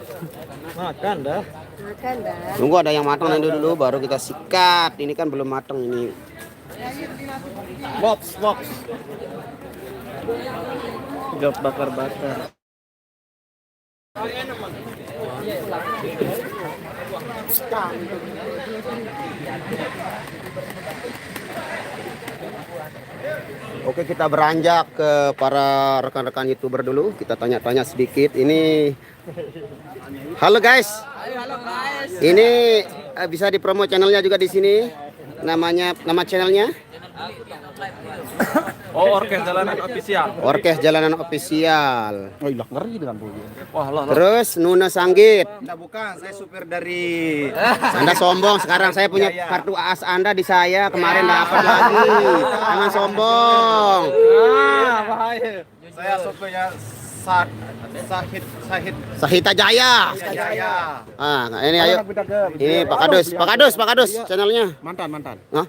[SPEAKER 7] Makan dah.
[SPEAKER 3] Makan dah.
[SPEAKER 1] Tunggu ada yang matang dulu baru kita sikat. Ini kan belum matang ini.
[SPEAKER 7] Box. Job bakar-bakar.
[SPEAKER 1] Oke, kita beranjak ke para rekan-rekan YouTuber dulu. Kita tanya-tanya sedikit. Ini halo guys. Ini bisa dipromo channelnya juga di sini. Nama channelnya?
[SPEAKER 7] Orkes Jalanan Official.
[SPEAKER 1] Orkes Jalanan Official.
[SPEAKER 7] Oh, ilah ngeri dengan bunyi.
[SPEAKER 1] Terus Nuna Sanggit.
[SPEAKER 7] Bukan, saya supir dari
[SPEAKER 1] Anda sombong. Sekarang saya punya kartu AS Anda di saya. Kemarin dapat lagi. Jangan sombong.
[SPEAKER 7] bahaya. Saya supirnya
[SPEAKER 1] Sahita Jaya. Ini ayo. Ini Pak Kadus channelnya.
[SPEAKER 7] Mantan.
[SPEAKER 1] Hah?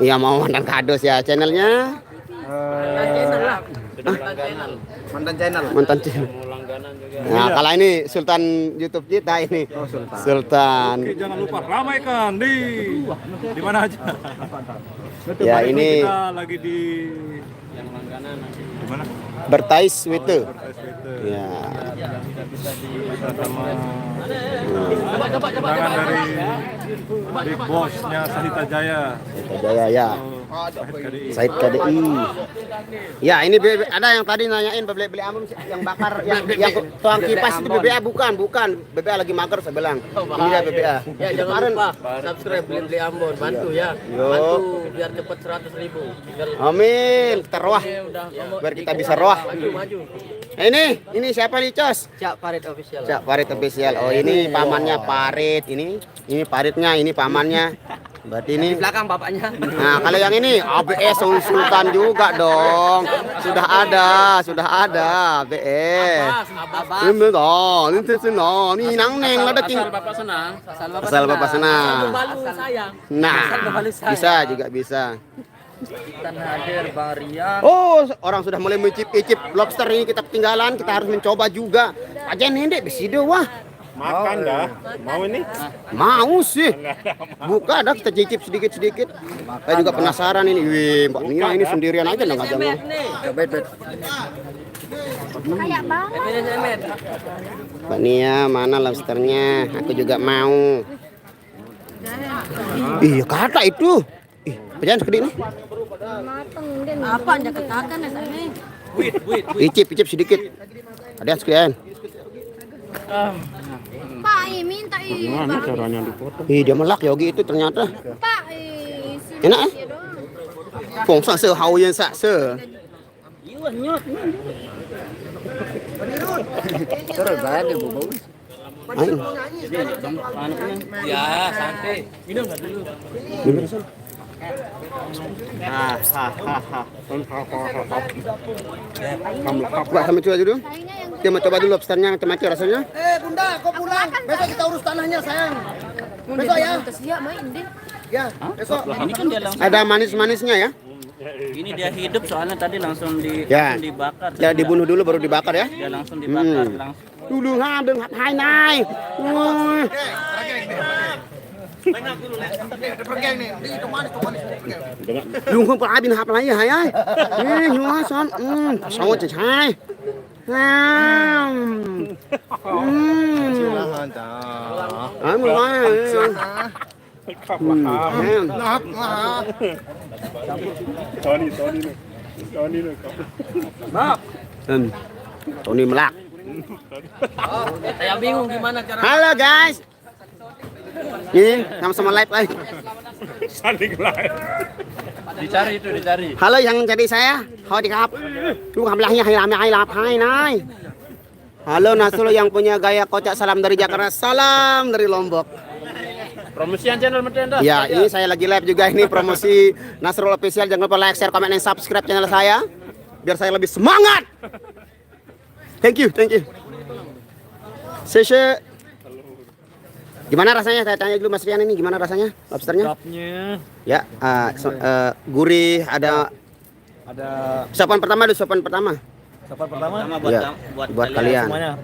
[SPEAKER 1] Iya mau mantan Kadus ya channelnya.
[SPEAKER 7] Mantan channel.
[SPEAKER 1] Nah, kalau ini Sultan YouTube kita ini. Sultan.
[SPEAKER 7] Oke, jangan lupa ramaikan di mana aja.
[SPEAKER 1] Ya
[SPEAKER 7] Hari
[SPEAKER 1] ini
[SPEAKER 7] kita lagi di yang langganan. Di mana?
[SPEAKER 1] Bertais Wite. Ya.
[SPEAKER 7] sama undangan dari Big Boss-nya Sahita Jaya.
[SPEAKER 1] Sahita Jaya ya.
[SPEAKER 7] Sahid KDI.
[SPEAKER 1] Sahid KDI. Ya, ini ada yang tadi nanyain beli Amon yang bakar yang tuang kipas itu BBA bukan. BBA lagi mager saya bilang. Ini dia BBA.
[SPEAKER 6] Ya jangan lupa subscribe beli Ambon, bantu ya. Bantu biar cepat 100.000.
[SPEAKER 1] Amin. Kita roah. Biar kita bisa roah.
[SPEAKER 6] Maju.
[SPEAKER 1] Ini siapa nih, Cos?
[SPEAKER 6] Cak Parit official.
[SPEAKER 1] Cak Parit official. Oh, ini pamannya Parit. Ini Paritnya, ini pamannya. Berarti ini
[SPEAKER 6] Belakang bapaknya.
[SPEAKER 1] Nah, kalau yang ini ABS Sultan juga dong. Sudah ada ABS. Ini dong, ini nang neng ada king.
[SPEAKER 6] Bapak senang.
[SPEAKER 1] Asal Bapak senang.
[SPEAKER 6] Balu sayang.
[SPEAKER 1] Nah, bisa juga bisa.
[SPEAKER 6] Tanah hadir Bang Ria.
[SPEAKER 1] Oh, orang sudah mulai mencicip lobster ini kita ketinggalan, kita harus mencoba juga. Aja nendek besido wah.
[SPEAKER 7] Makan dah. Mau ini?
[SPEAKER 1] Mau sih. Buka dah kita cicip sedikit-sedikit. Saya juga penasaran ini. Wih, Mbak Nia ini sendirian aja nggak jangan.
[SPEAKER 3] Kayak banget.
[SPEAKER 1] Mbak Nia, mana lobsternya? Aku juga mau. Iya, kata itu. Ih, pejalan segede ini.
[SPEAKER 3] Mateng den. Apa anda katakan ini?
[SPEAKER 1] Icip sedikit. Ada sekian.
[SPEAKER 3] Pak, minta
[SPEAKER 7] Gimana caranya dipotong?
[SPEAKER 1] Ih, dia melak Yogi itu ternyata.
[SPEAKER 3] Pak,
[SPEAKER 1] Enak eh? Phong sang se hao yen sa se. Ayo.
[SPEAKER 6] Ya, santai. Minum enggak dulu.
[SPEAKER 1] Buat sama coba dulu. Dia mau coba dulu lobsternya macam-macam rasanya.
[SPEAKER 5] Bunda, kau pulang. Besok kita urus tanahnya, sayang. Besok ya.
[SPEAKER 3] Siap main deh.
[SPEAKER 5] Ya, besok.
[SPEAKER 2] Ini kan dia langsung.
[SPEAKER 1] Ada manis-manisnya ya.
[SPEAKER 2] Ini dia hidup soalnya tadi langsung
[SPEAKER 1] Ya.
[SPEAKER 2] dibakar.
[SPEAKER 1] Ya dibunuh dulu baru dibakar ya.
[SPEAKER 2] Dia langsung dibakar langsung.
[SPEAKER 1] Dulu đừng hai này. Dùng không phải bên hạp lấy hả ấy. Nhua son. Sao chỉ hai. Mười Tony melak.
[SPEAKER 6] Saya bingung gimana cara.
[SPEAKER 1] Halo guys. Ini sama-sama live lagi.
[SPEAKER 7] Saling live.
[SPEAKER 6] Dicari.
[SPEAKER 1] Halo yang jadi saya. Hodi kap. Lu kablahnya hai nai. Halo Nasrul yang punya gaya kocak, salam dari Jakarta, salam dari Lombok.
[SPEAKER 6] Promosian channel Metenda.
[SPEAKER 1] Ya, ini saya lagi live juga ini promosi Nasrul Official. Jangan lupa like, share, komen, dan subscribe channel saya biar saya lebih semangat. Thank you. Sese. Gimana rasanya? Saya tanya dulu Mas Rian ini gimana rasanya lobsternya? Ya, gurih, ada suapan pertama dulu, suapan pertama.
[SPEAKER 2] Sama
[SPEAKER 1] Ya, buat kalian.
[SPEAKER 6] Semuanya.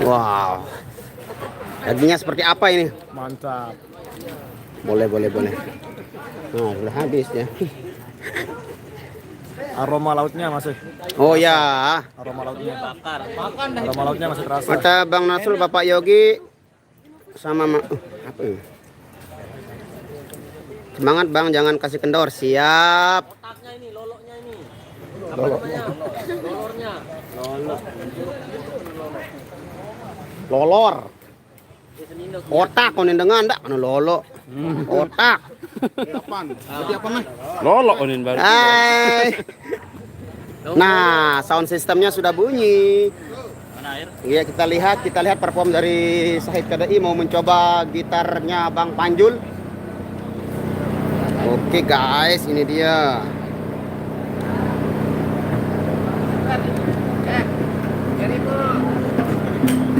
[SPEAKER 1] Wow. Dagingnya seperti apa ini?
[SPEAKER 6] Mantap.
[SPEAKER 1] Boleh. Nah, sudah habis ya.
[SPEAKER 6] Aroma lautnya masih.
[SPEAKER 1] Oh ya.
[SPEAKER 6] Aroma lautnya.
[SPEAKER 2] bakar.
[SPEAKER 6] Aroma lautnya masih terasa.
[SPEAKER 1] Kata Bang Nasrul, Bapak Yogi sama apa ini? Semangat Bang, jangan kasih kendor. Siap.
[SPEAKER 6] Otaknya ini, loloknya ini.
[SPEAKER 1] Loloknya.
[SPEAKER 6] Lolornya.
[SPEAKER 1] Lolor. Otak kau nendengan enggak? Kana lolo. Otak.
[SPEAKER 7] Lolo ini baru.
[SPEAKER 1] Hai. Nah, sound sistemnya sudah bunyi.
[SPEAKER 2] Mana air?
[SPEAKER 1] Iya, kita lihat perform dari Sahid KDI mau mencoba gitarnya Bang Panjul. Oke guys, ini dia.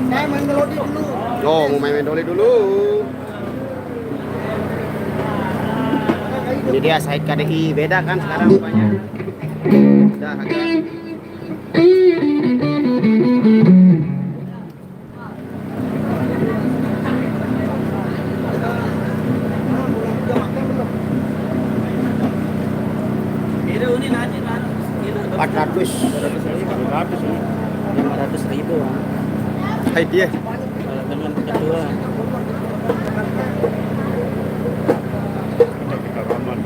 [SPEAKER 5] Saya main melodi dulu.
[SPEAKER 1] Oh, mau main melodi dulu. Ini dia Sahid KDI, beda kan sekarang rupanya. Udah agak.
[SPEAKER 2] Ini nanti
[SPEAKER 1] 400.
[SPEAKER 2] 500.000.
[SPEAKER 1] Hai dia.
[SPEAKER 2] Kalau dengan kedua.
[SPEAKER 7] Kita raman.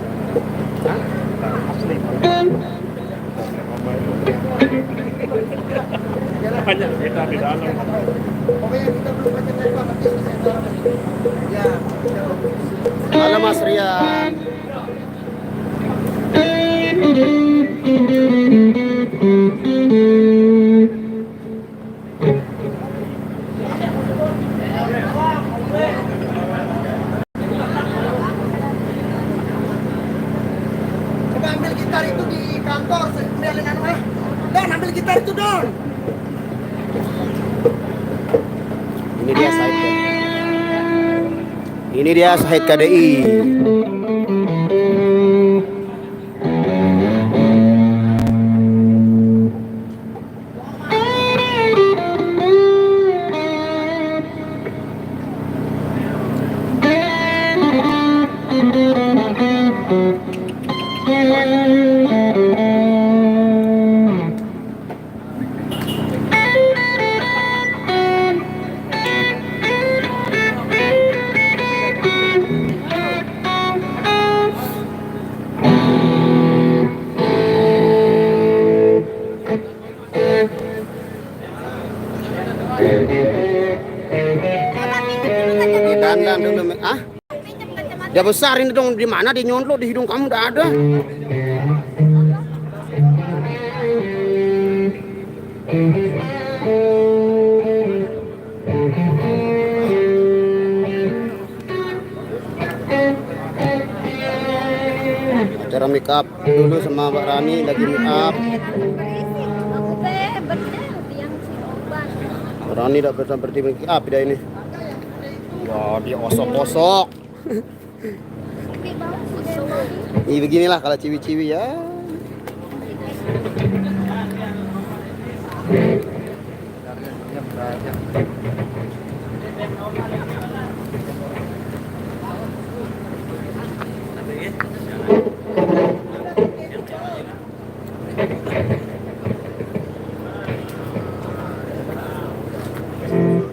[SPEAKER 7] Banyak kita di dalam.
[SPEAKER 5] Pokoknya kita belum baca tembak nanti selesai acara tadi. Ya,
[SPEAKER 1] Halo Mas Rian.
[SPEAKER 5] coba ambil gitar itu di kantor. Ambil anu Don, ambil gitar itu Don.
[SPEAKER 1] Ini dia Said. Ini dia Said KDI. Dandan dulu. Ah? Dia besar ini dong, di mana di nyontlok di hidung kamu udah ada. Acara make up dulu sama Mbak Rani lagi make up.
[SPEAKER 3] Aku teh yang si obat.
[SPEAKER 1] Mbak Rani udah seperti make up dah ini. Ya dia osok-osok.
[SPEAKER 3] Tapi bau sudah.
[SPEAKER 1] Ini beginilah kalau ciwi-ciwi ya.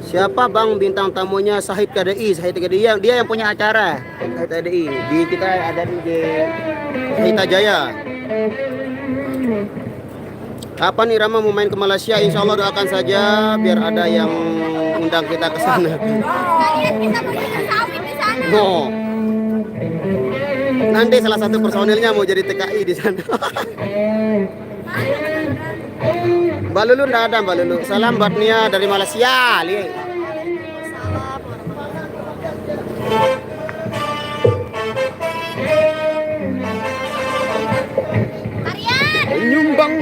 [SPEAKER 1] Siapa bang bintang tamunya? Sahid KDI. Sahid KDI dia yang punya acara. Sahid KDI di kita ada di Pelita Jaya. Kapan Irama mau main ke Malaysia? Insya Allah doakan saja biar ada yang undang kita ke sana.
[SPEAKER 3] Kalian kita punya sawit di sana.
[SPEAKER 1] No. Nanti salah satu personilnya mau jadi TKI di sana. Mbak Lulu nggak ada Mbak Lulu. Salam buat Nia dari Malaysia. Lihat.
[SPEAKER 3] Aryan.
[SPEAKER 1] Nyumbang.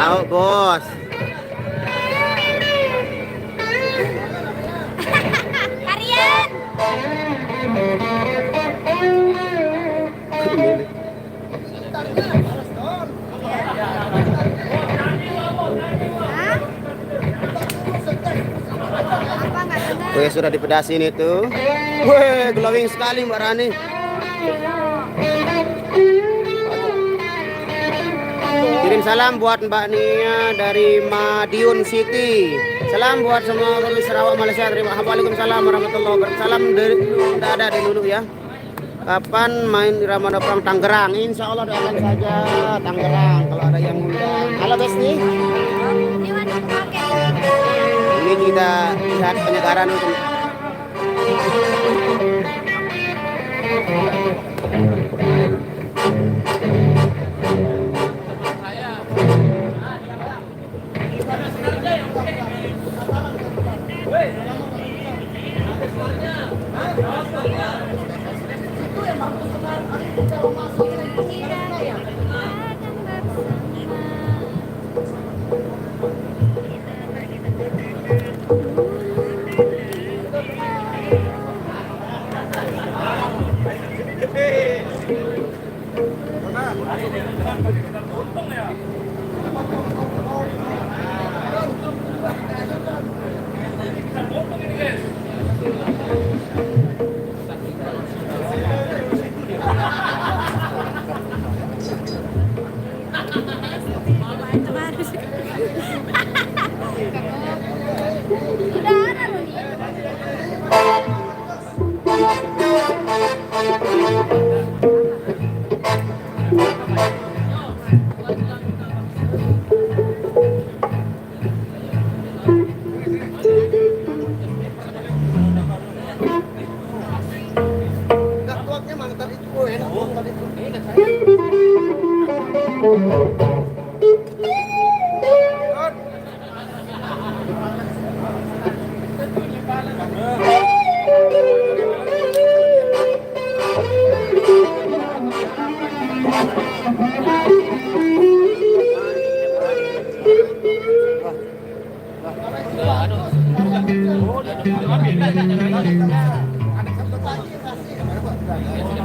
[SPEAKER 1] Tahu bos.
[SPEAKER 3] Aryan.
[SPEAKER 1] Weh sudah dipedasin itu. Weh glowing sekali Mbak Rani. Kirim salam buat Mbak Nia dari Madiun City. Salam buat semua dari Sarawak Malaysia. Waalaikumsalam warahmatullahi wabarakatuh. Salam dari udah ada di dulu ya. Kapan main di Ramadan Perang Tangerang? Insya Allah doakan saja Tangerang kalau ada yang undang. Halo Besti. Ini kita lihat penyegaran untuk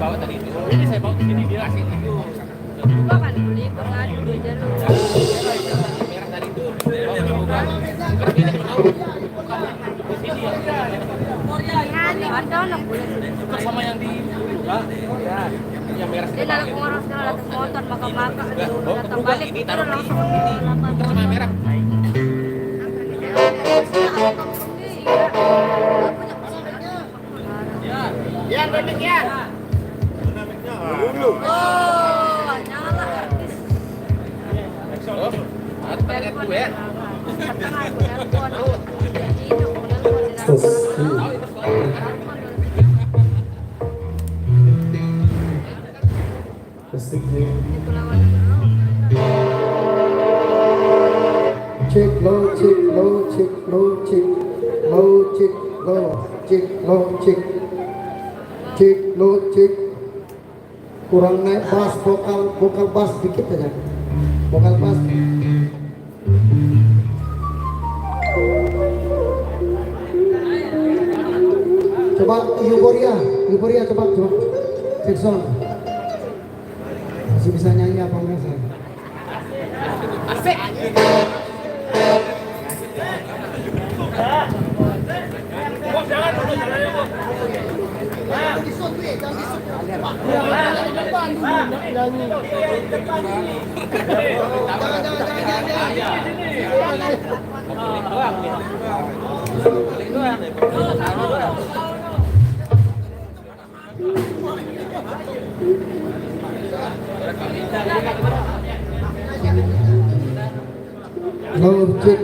[SPEAKER 6] bawa tadi itu. Ini saya bawa ke sini dia kasih itu.
[SPEAKER 3] Gua kan beli pengadu aja lu.
[SPEAKER 6] Merah tadi itu. Bukan.
[SPEAKER 3] Ada anak boleh.
[SPEAKER 6] Itu sama yang di Pak. Ya. Yang merah.
[SPEAKER 3] Dia dalam pengurus kalau datang motor maka datang balik
[SPEAKER 6] Ini
[SPEAKER 3] itu
[SPEAKER 6] taruh di
[SPEAKER 3] langsung
[SPEAKER 6] ini. Itu sama yang merah.
[SPEAKER 1] Ya, bebek ya.
[SPEAKER 3] Oh, nyala artis.
[SPEAKER 6] Oh. Ada pada gue ya.
[SPEAKER 5] Cek low, cek low, cek low, cek low, cek low, cek low, cek low, cek kurang naik bass, vokal bass dikit aja, vokal bass. Coba Euphoria coba cek sound. Masih bisa nyanyi apa enggak saya?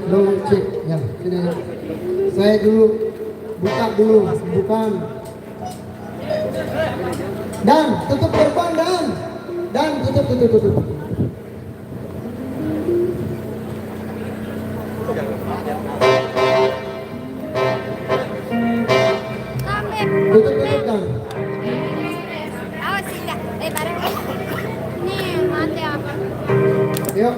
[SPEAKER 5] Low check, ya sini. Saya dulu buka dulu, bukan. Dan tutup gerbang dan tutup. Tutup dan.
[SPEAKER 3] Awas tidak. Bareng. Nih, mati apa?
[SPEAKER 5] Yuk.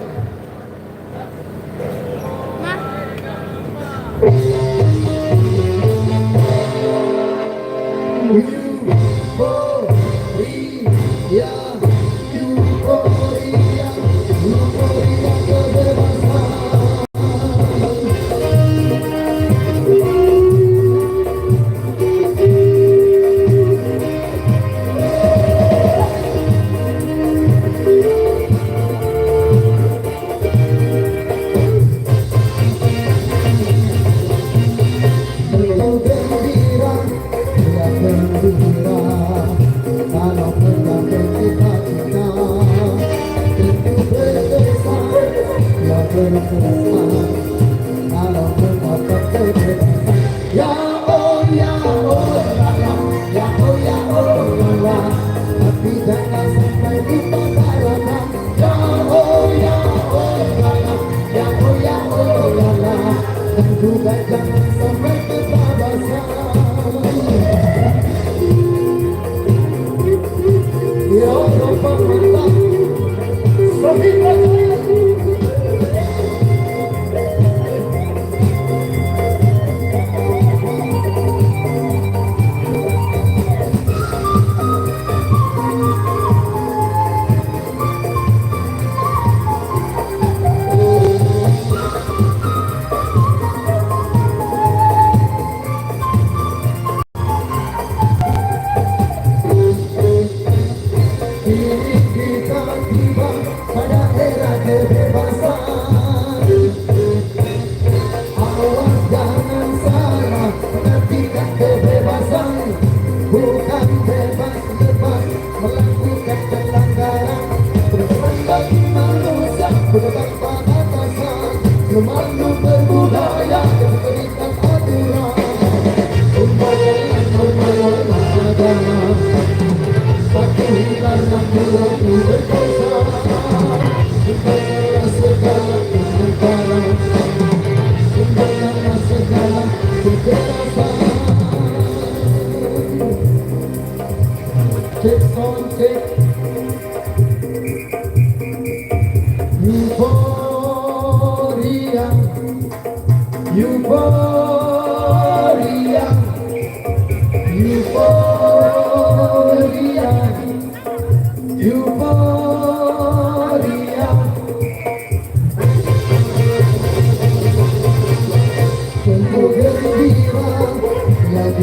[SPEAKER 5] Euphoria,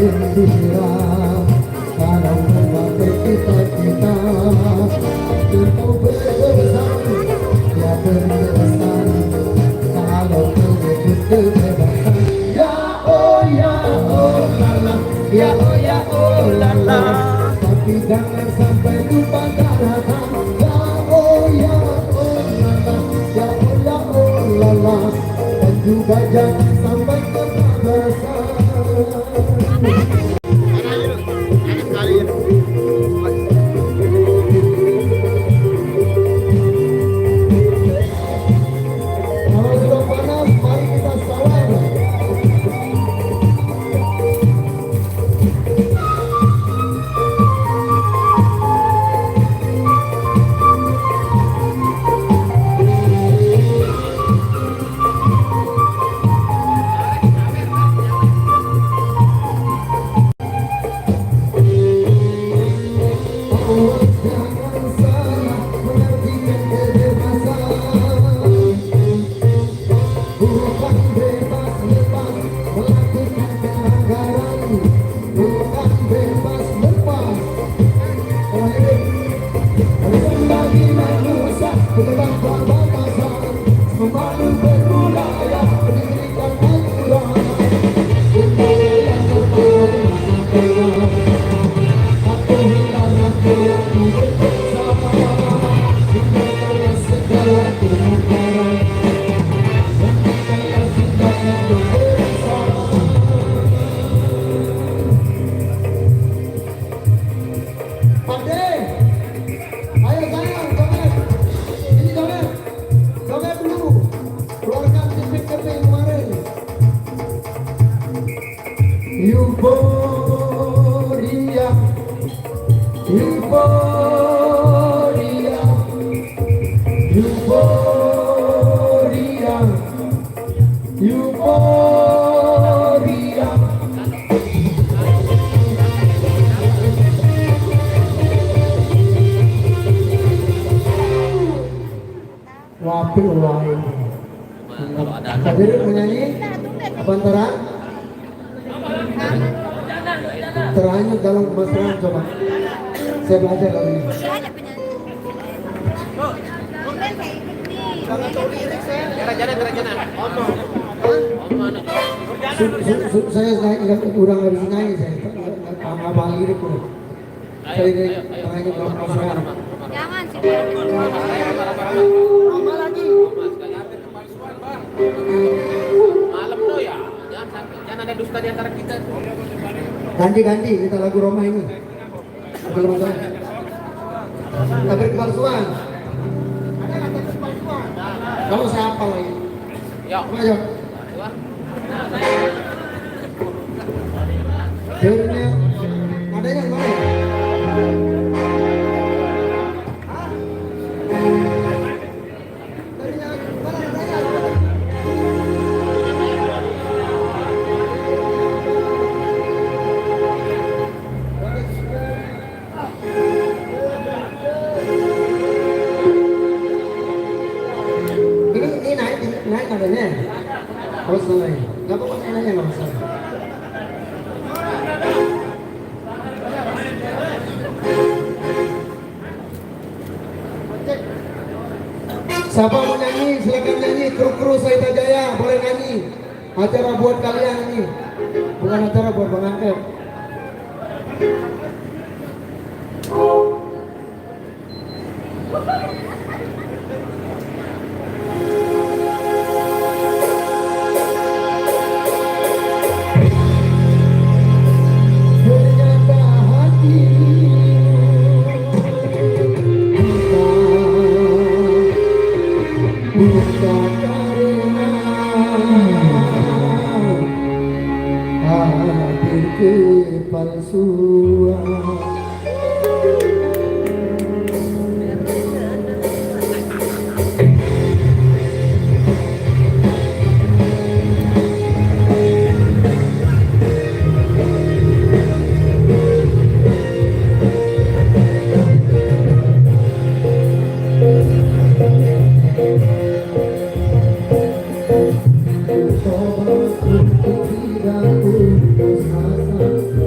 [SPEAKER 5] gembira kalau memakai cita-cita untuk berpesan ya berkesan kalau menyebut kebebasan ya oh lala ya oh lala tapi jangan sampai lupa daratan ya lala ya oh lala dan juga jangan sampai kebablasan. Kalau sudah panas, mari kita salam. Jangan salah mengertikan kebebasan, bukan bebas lepas melakukan pelanggaran, bukan bebas lepas harus bagi manusia tetap berbatasan, membangun berbudaya pendidikan aturan, budaya yang terpadu aku hilang aku bersama tinggalkan segala kemungkaran tinggalkan kita untuk bersama. Ade, ayo sayang, joget. Ini joget, joget dulu. Keluarkan keping-keping kemarin. Euforia, euforia, euforia, euforia. Wapil wae.
[SPEAKER 6] Kalau ada
[SPEAKER 5] Hadir menyanyi apa antara? Teranyut dalam kemesraan coba. Saya belajar lagu ini. Saya udah nggak bisa nyanyi, saya nggak paham lirik udah. Saya teranyut dalam kemesraan.
[SPEAKER 3] Jangan sih.
[SPEAKER 2] Malam lo ya. Jangan ada dusta di antara kita.
[SPEAKER 5] Ganti kita lagu Roma ini. Belum tahu. Tabir kepalsuan. Kamu siapa lagi?
[SPEAKER 2] Ya.
[SPEAKER 5] Ayo. Akhirnya adanya di mana? Ini naik adanya. Harus naik. Gak apa-apa nanya nggak masalah. Siapa mau nyanyi? Silakan nyanyi. Kru Saita Jaya boleh nyanyi. Acara buat kalian ini, bukan acara buat Bang Angket. Ternyata hati bukan karena hadir kepalsuan. Coba untuk tidak putus asa.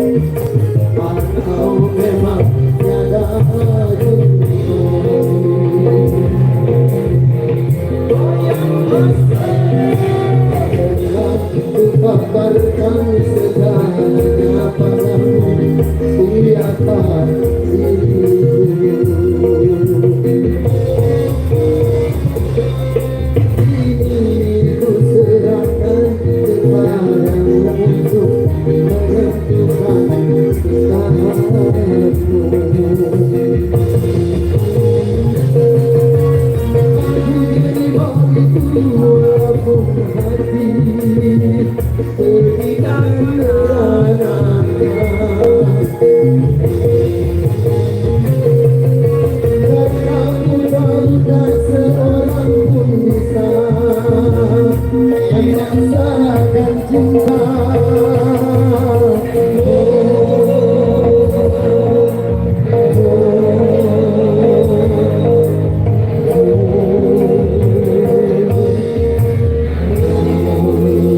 [SPEAKER 5] atau memang tiada jodoh. Kabarkan segalanya padamu siapa ini ku serahkan kepadamu untuk menentukan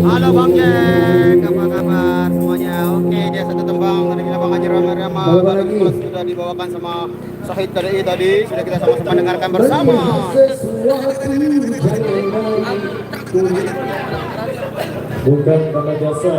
[SPEAKER 1] Halo Bang Jack, apa kabar semuanya? Oke, dia satu tembang dari Bang Haji Rama Rama. Kalau sudah dibawakan sama Syahid tadi sudah kita sama-sama dengarkan bersama.
[SPEAKER 7] Bukan karena jasa.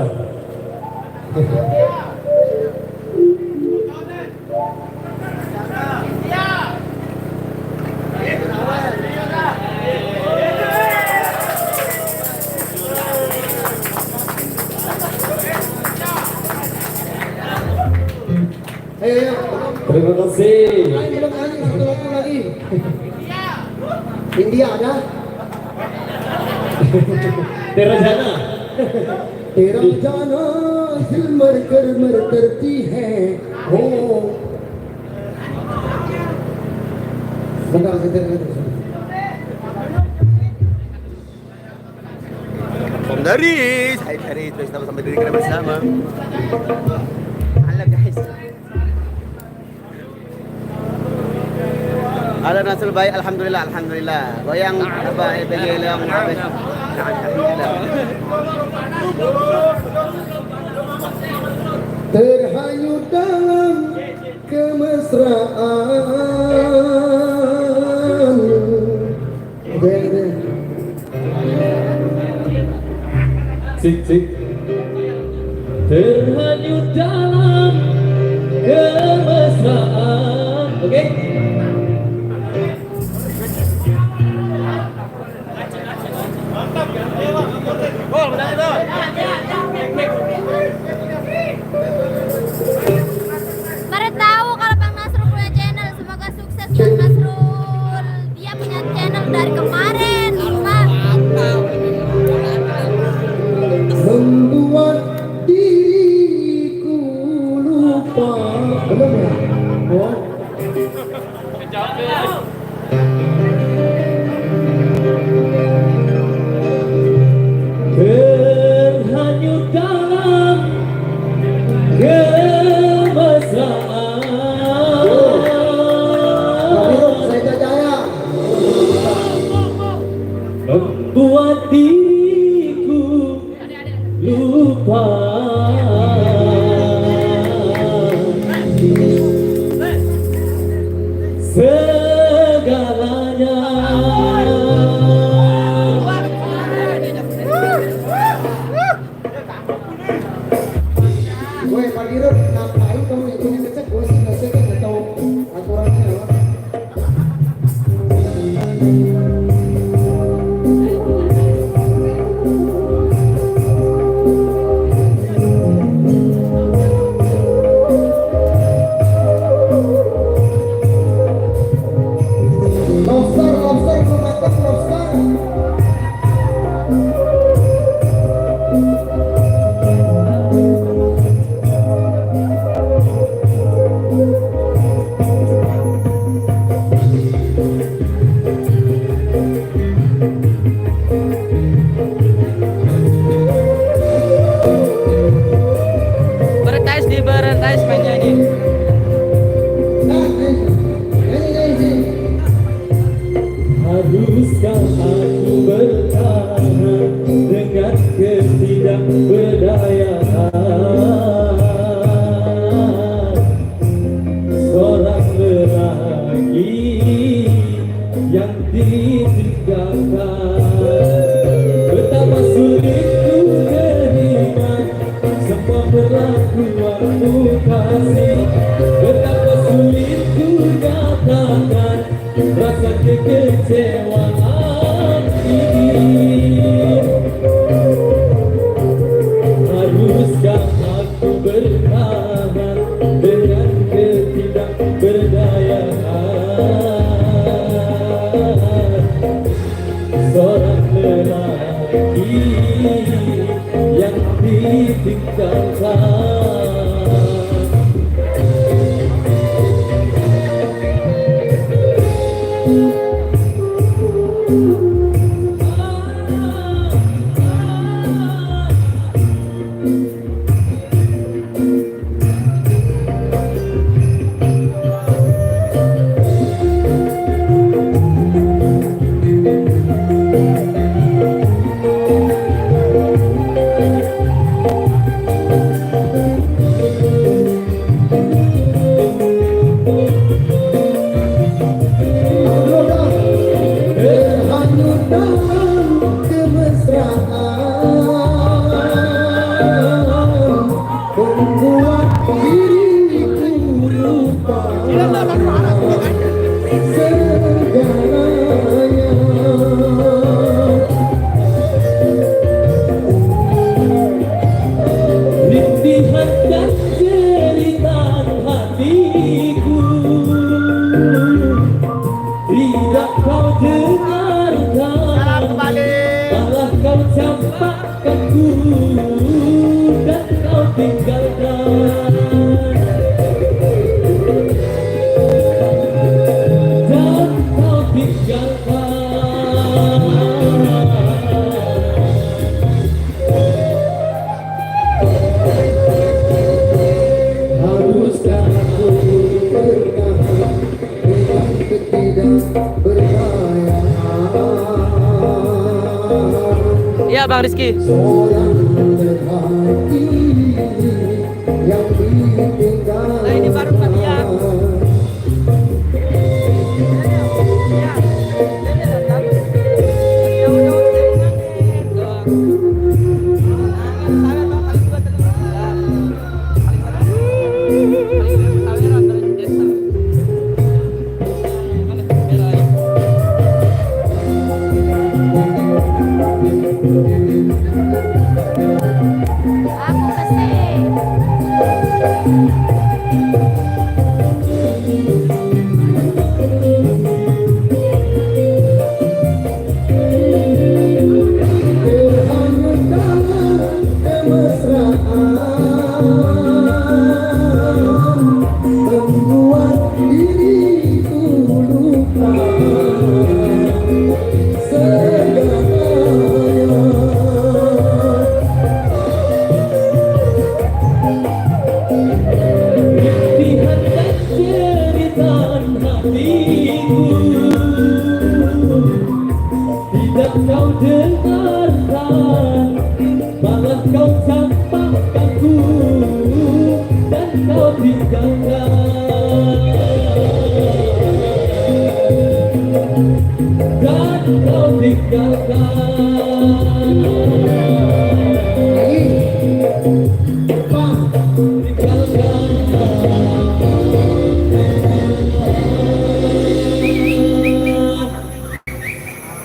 [SPEAKER 5] Ayo,
[SPEAKER 7] Terima kasih.
[SPEAKER 5] satu lagu lagi. India ada?
[SPEAKER 7] Terajana.
[SPEAKER 5] तेरा जाना दिल मर कर मर करती है हो bentar
[SPEAKER 1] Om dari saya dari terus kita sampai di bersama. Halo guys. Halo Nasrul baik, alhamdulillah. Goyang apa EBG yang habis. Alhamdulillah.
[SPEAKER 5] terhanyut dalam kemesraan.
[SPEAKER 7] Cik. Terhanyut dalam kemesraan. Oke.
[SPEAKER 3] Mari tahu kalau Bang Nasrul punya channel, semoga sukses Bang Nasrul. Dia punya channel dari kemarin, Bang.
[SPEAKER 5] Membuat diriku lupa. Belum ya? Oh.
[SPEAKER 7] Terhanyut dalam kemesraan.
[SPEAKER 5] Saya Jaya.
[SPEAKER 7] Membuat diriku lupa segalanya.
[SPEAKER 5] Gue Pak Dirut, ngapain kamu itu ngecek? Gue sih nggak tahu aturannya apa. Lobster, gue makan lobster.
[SPEAKER 6] kasih, betapa sulit ku katakan rasa kekecewaan ini. Haruskah aku bertahan dengan ketidakberdayaan seorang lelaki yang ditinggalkan? Iya Bang Rizky. Nah, ini baru latihan.
[SPEAKER 3] Aku pasti.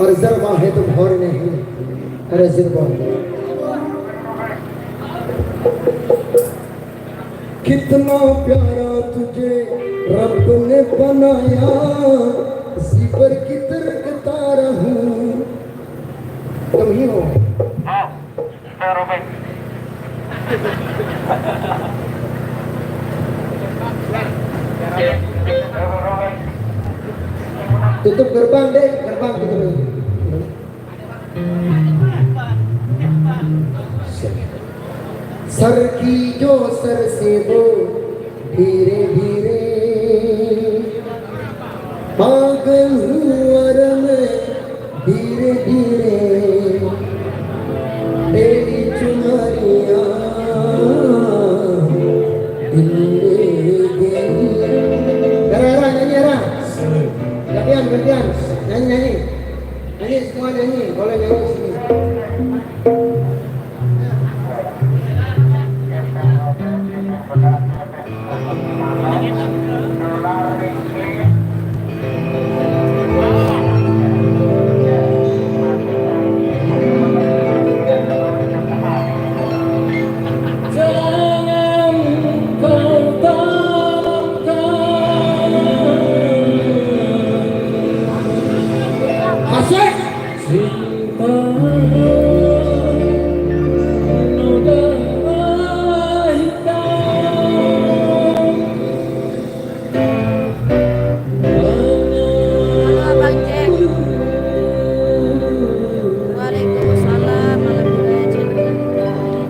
[SPEAKER 5] रिजर्वा है तुम और नहीं रिजर्वा कितना प्यारा तुझे रब ने बनाया इसी पर की तरकता रहूं तुम ही हो tutup gerbang deh gerbang tutup sir की जो सर से वो धीरे धीरे पागल हुआ में धीरे धीरे तेरी चुनरिया दिल ले गई। Nyanyi gantian nyanyi semua nyanyi boleh nyanyi sini.
[SPEAKER 3] Halo Abang Jack. Waalaikumsalam warahmatullahi wabarakatuh.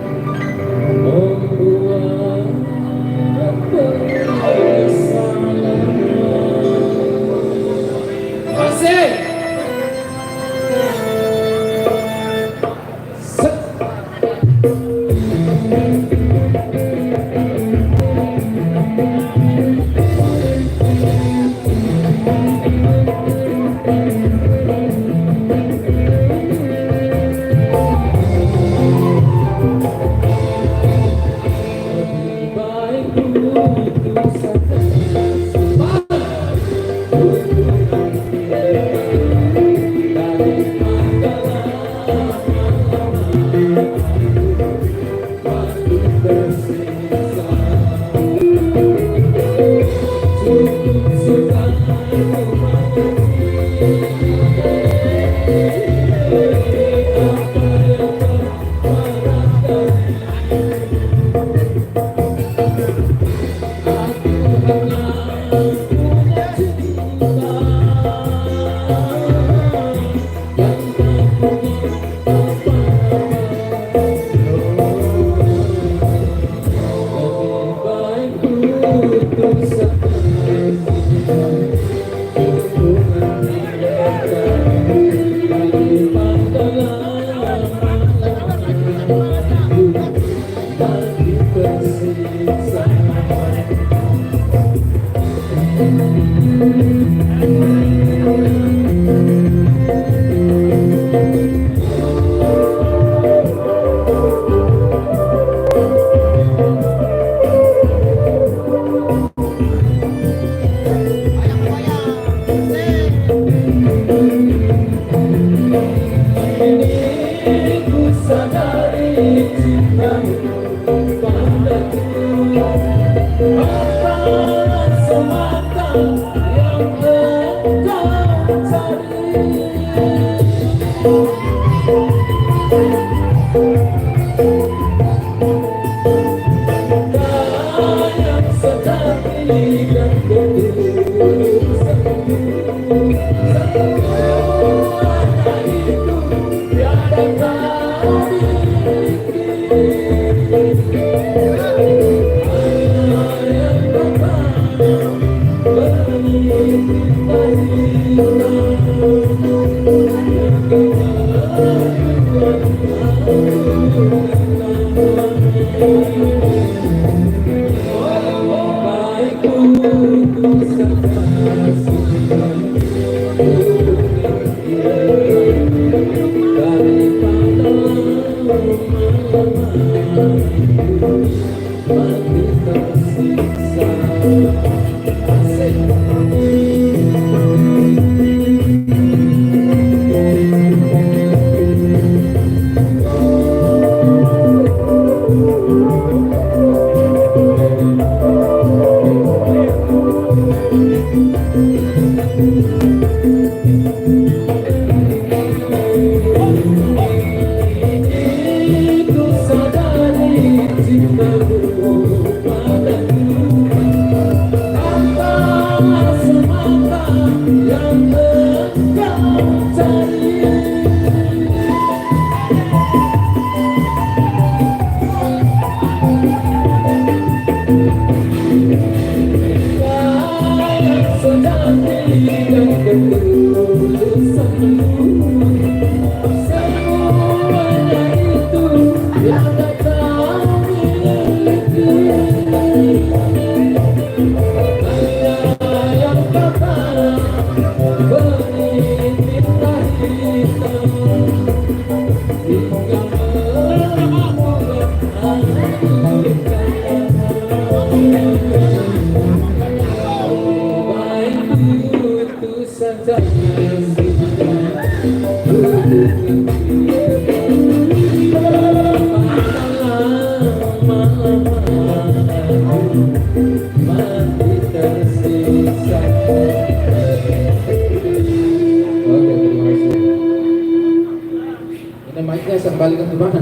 [SPEAKER 5] kembalikan ke mana?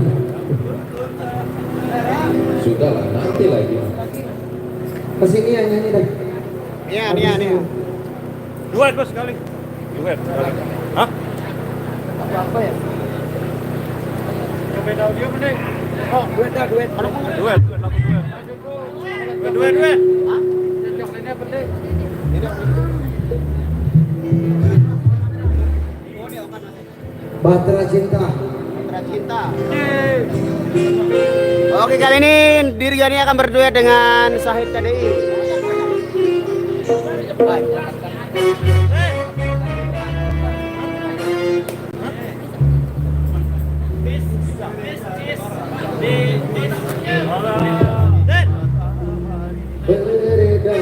[SPEAKER 5] Sudahlah, nanti lagi. Kesini ya nyanyi deh.
[SPEAKER 1] Nia.
[SPEAKER 7] Duet bos sekali. Duet. Hah?
[SPEAKER 5] Apa ya?
[SPEAKER 7] Beda audio mending.
[SPEAKER 5] Oh, duet.
[SPEAKER 7] Duet lagu duet. Duet.
[SPEAKER 5] Bahtera Cinta.
[SPEAKER 1] Oke, kali ini Dirgani akan berduet dengan Sahid KDI.
[SPEAKER 5] Beredar.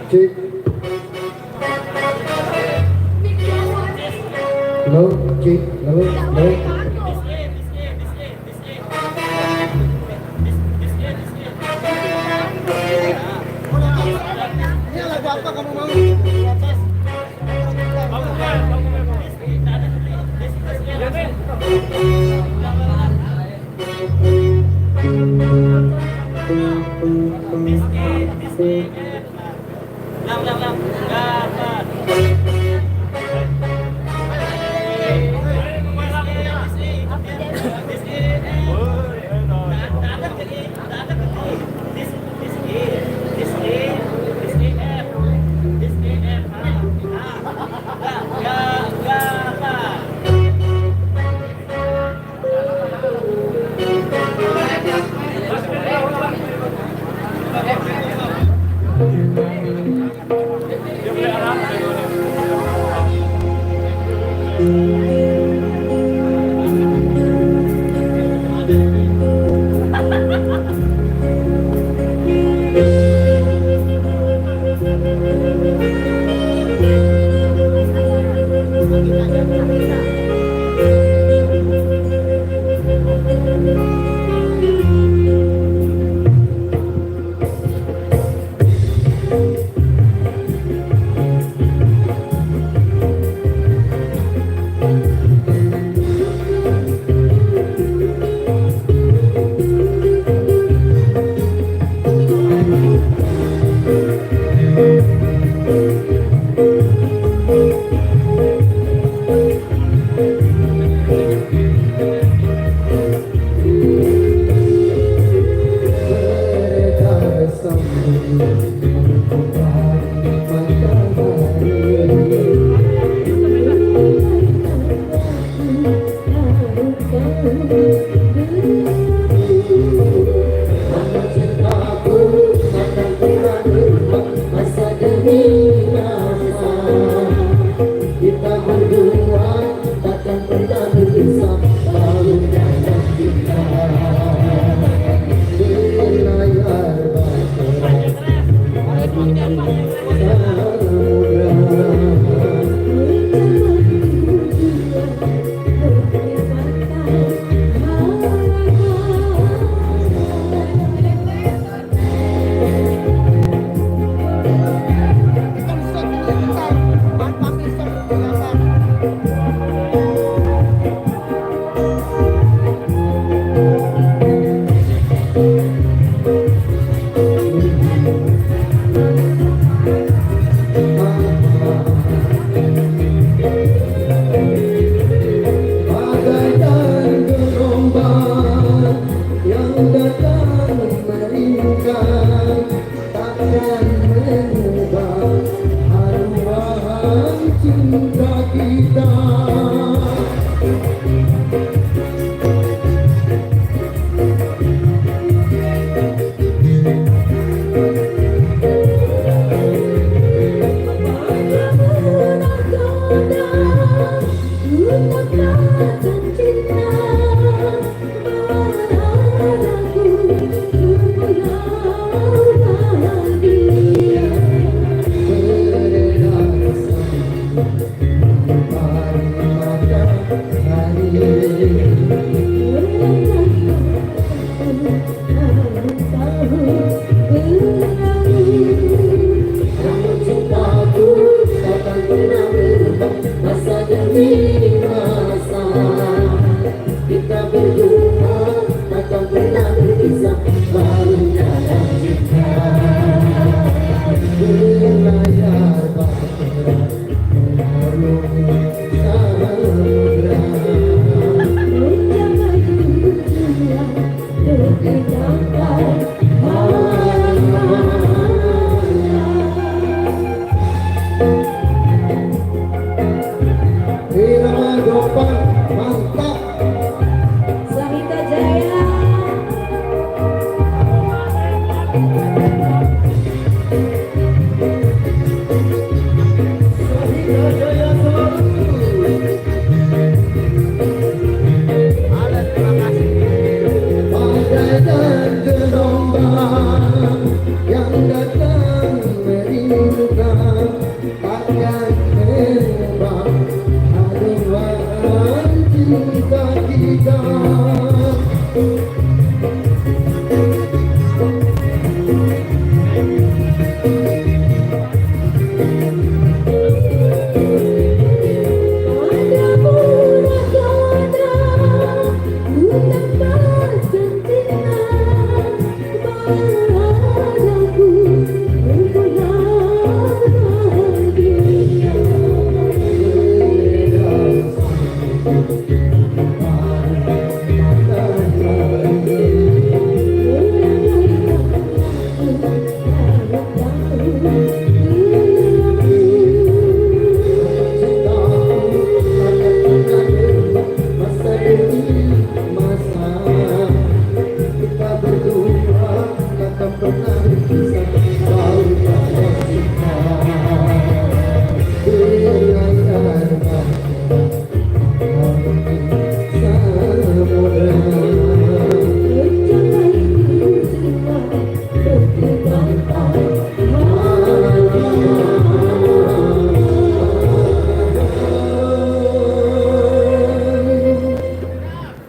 [SPEAKER 5] Cek. Low, cek, low.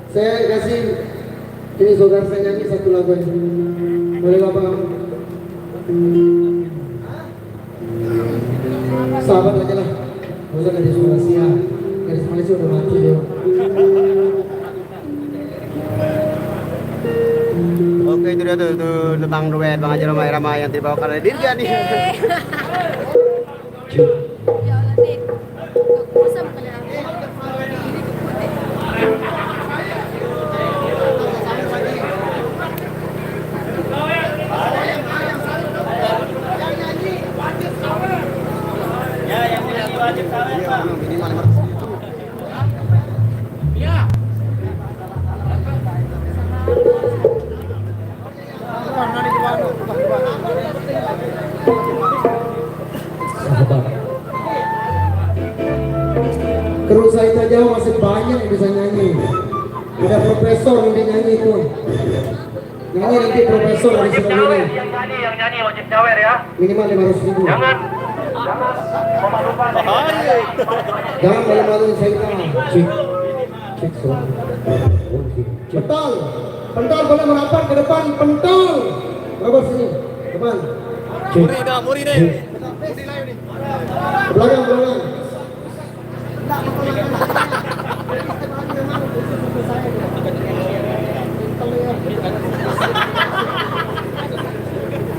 [SPEAKER 5] Saya kasih ini saudara saya nyanyi satu lagu aja. Boleh Bapak? Sahabat aja lah. Gak usah gadis Malaysia. Gadis Malaysia udah mati dia.
[SPEAKER 1] Oke, itu dia tuh Bang Duet, Bang Haji Roma Irama yang dibawakan oleh Dirga nih.
[SPEAKER 3] Ya Allah, Dik. Kusam kena.
[SPEAKER 5] Kru saya saja masih banyak yang bisa nyanyi. Ada profesor yang bisa nyanyi itu. Nyanyi nanti profesor dari Surabaya.
[SPEAKER 8] Yang nyanyi wajib nyawer ya.
[SPEAKER 5] Minimal 500.000.
[SPEAKER 8] Jangan memalukan.
[SPEAKER 5] Jangan malu-maluin saya. Cik. Cik suara. Pentol. Pentol boleh merapat ke depan. Pentol. Berapa sini? Depan. Cik.
[SPEAKER 6] Muri deh.
[SPEAKER 5] Ke belakang, belakang.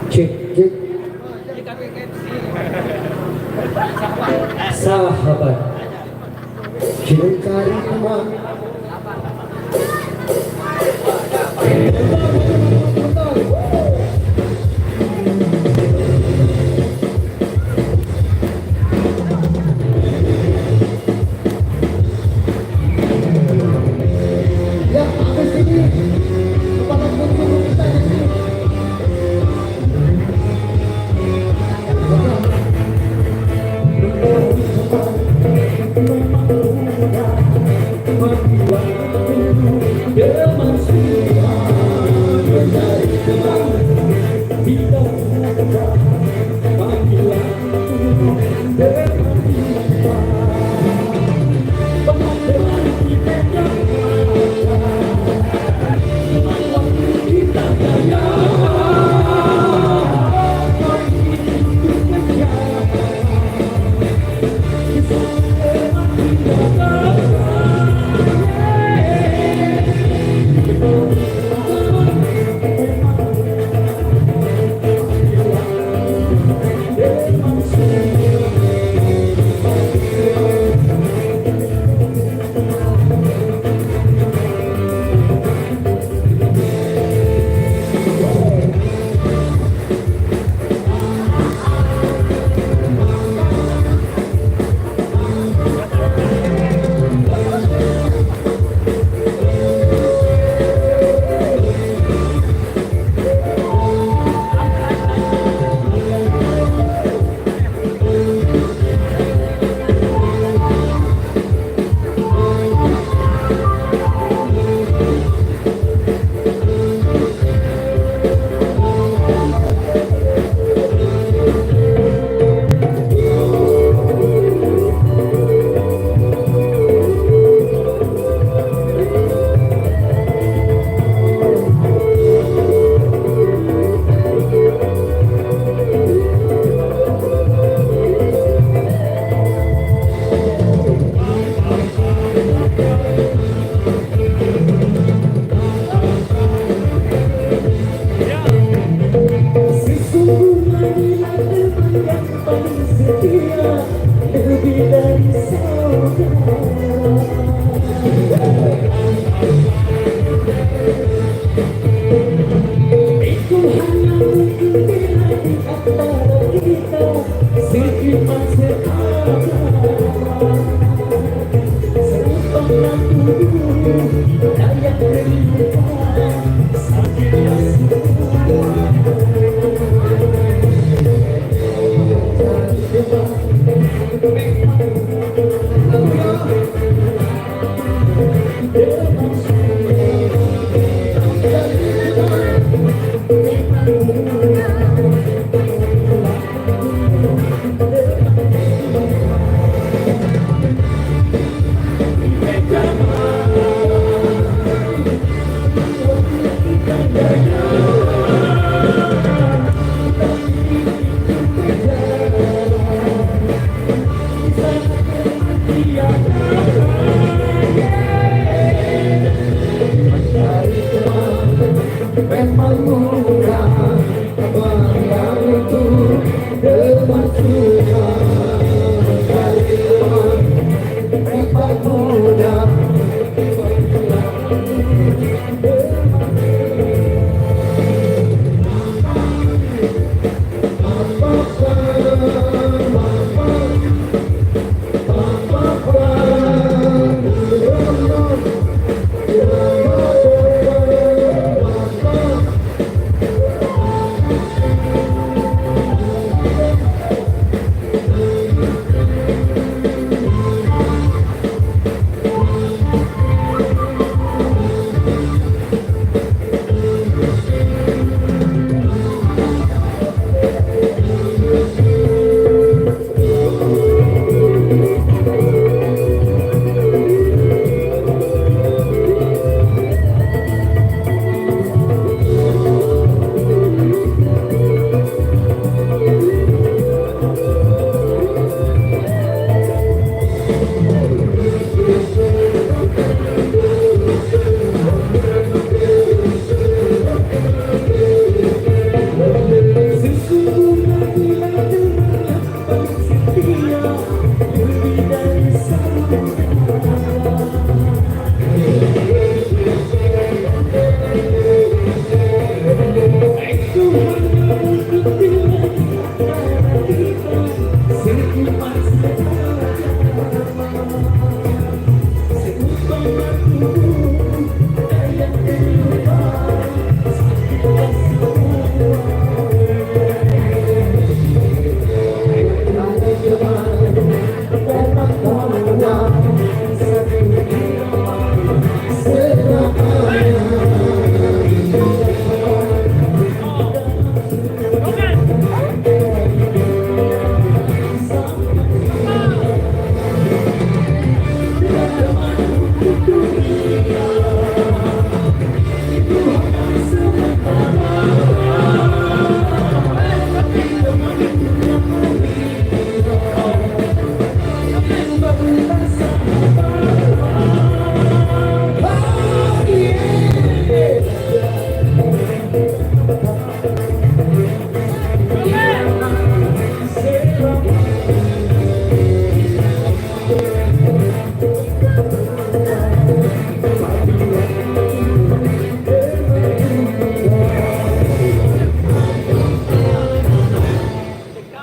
[SPEAKER 5] Cik, cik. Sahabat mencari teman. Ya, habis ini kepada kunjung kita di sini.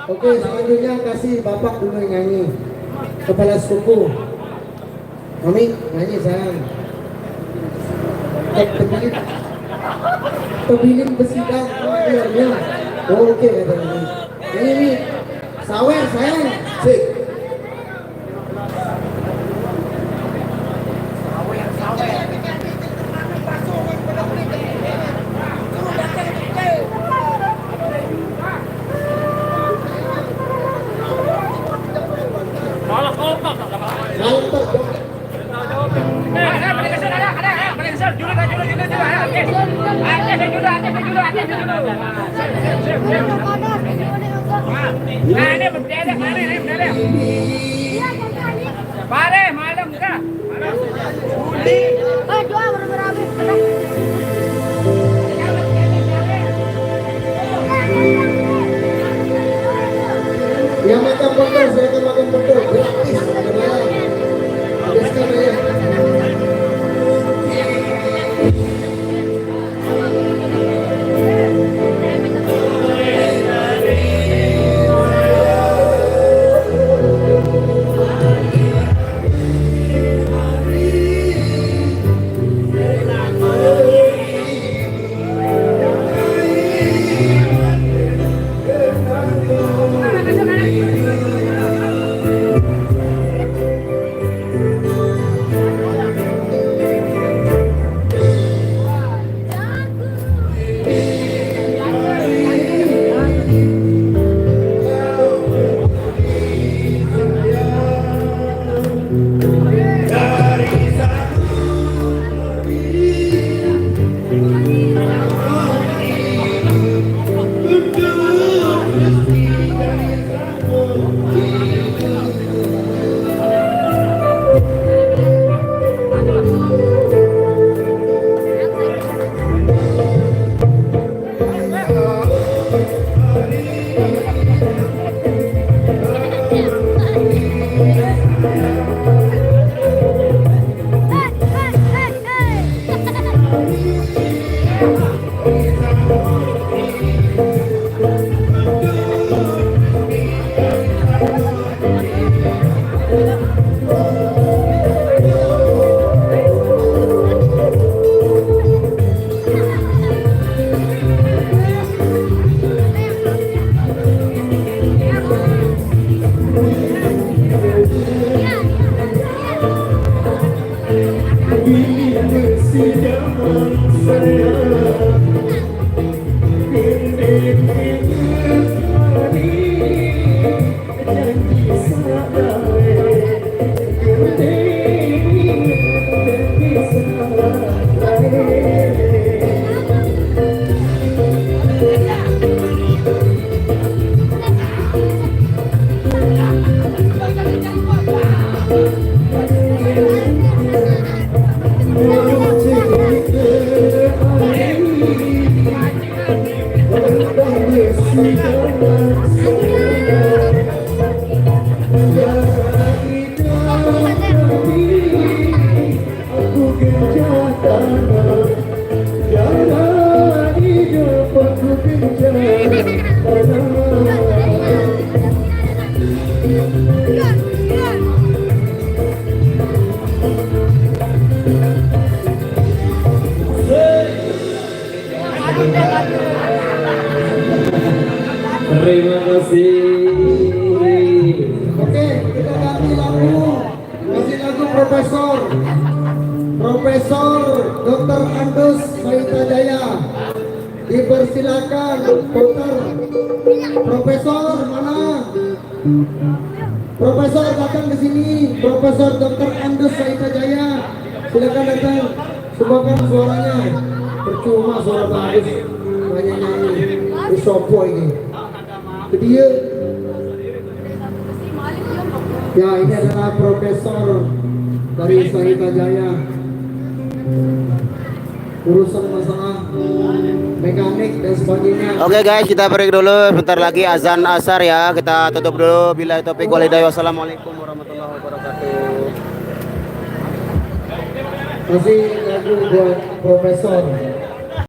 [SPEAKER 5] Oke, selanjutnya kasih bapak dulu yang nyanyi. Kepala suku. Mami, nyanyi sayang. Tebilin. Tebilin besidang. Oke, katanya. Ini sawer sayang. Sik.
[SPEAKER 3] Pare, malam ka. Oh, doa berapa?
[SPEAKER 5] Terima kasih. Oke, kita ganti lagu. Kasih lagu Profesor Dr. Andus Saita Jaya. Dipersilakan putar. Profesor mana? Profesor datang ke sini. Profesor Dr. Andus Saita Jaya. Silakan datang. Sumbangkan suaranya. Percuma suara bagus. Banyak nyanyi. Isopo ini. Dia. Ya, ini adalah profesor dari Saita Jaya. Urusan masalah mekanik dan sebagainya.
[SPEAKER 1] Oke guys, kita break dulu. Bentar lagi azan asar ya. Kita tutup dulu. Bila taufiq wal hidayah. Wassalamualaikum warahmatullahi wabarakatuh.
[SPEAKER 5] Kasih lagu buat profesor.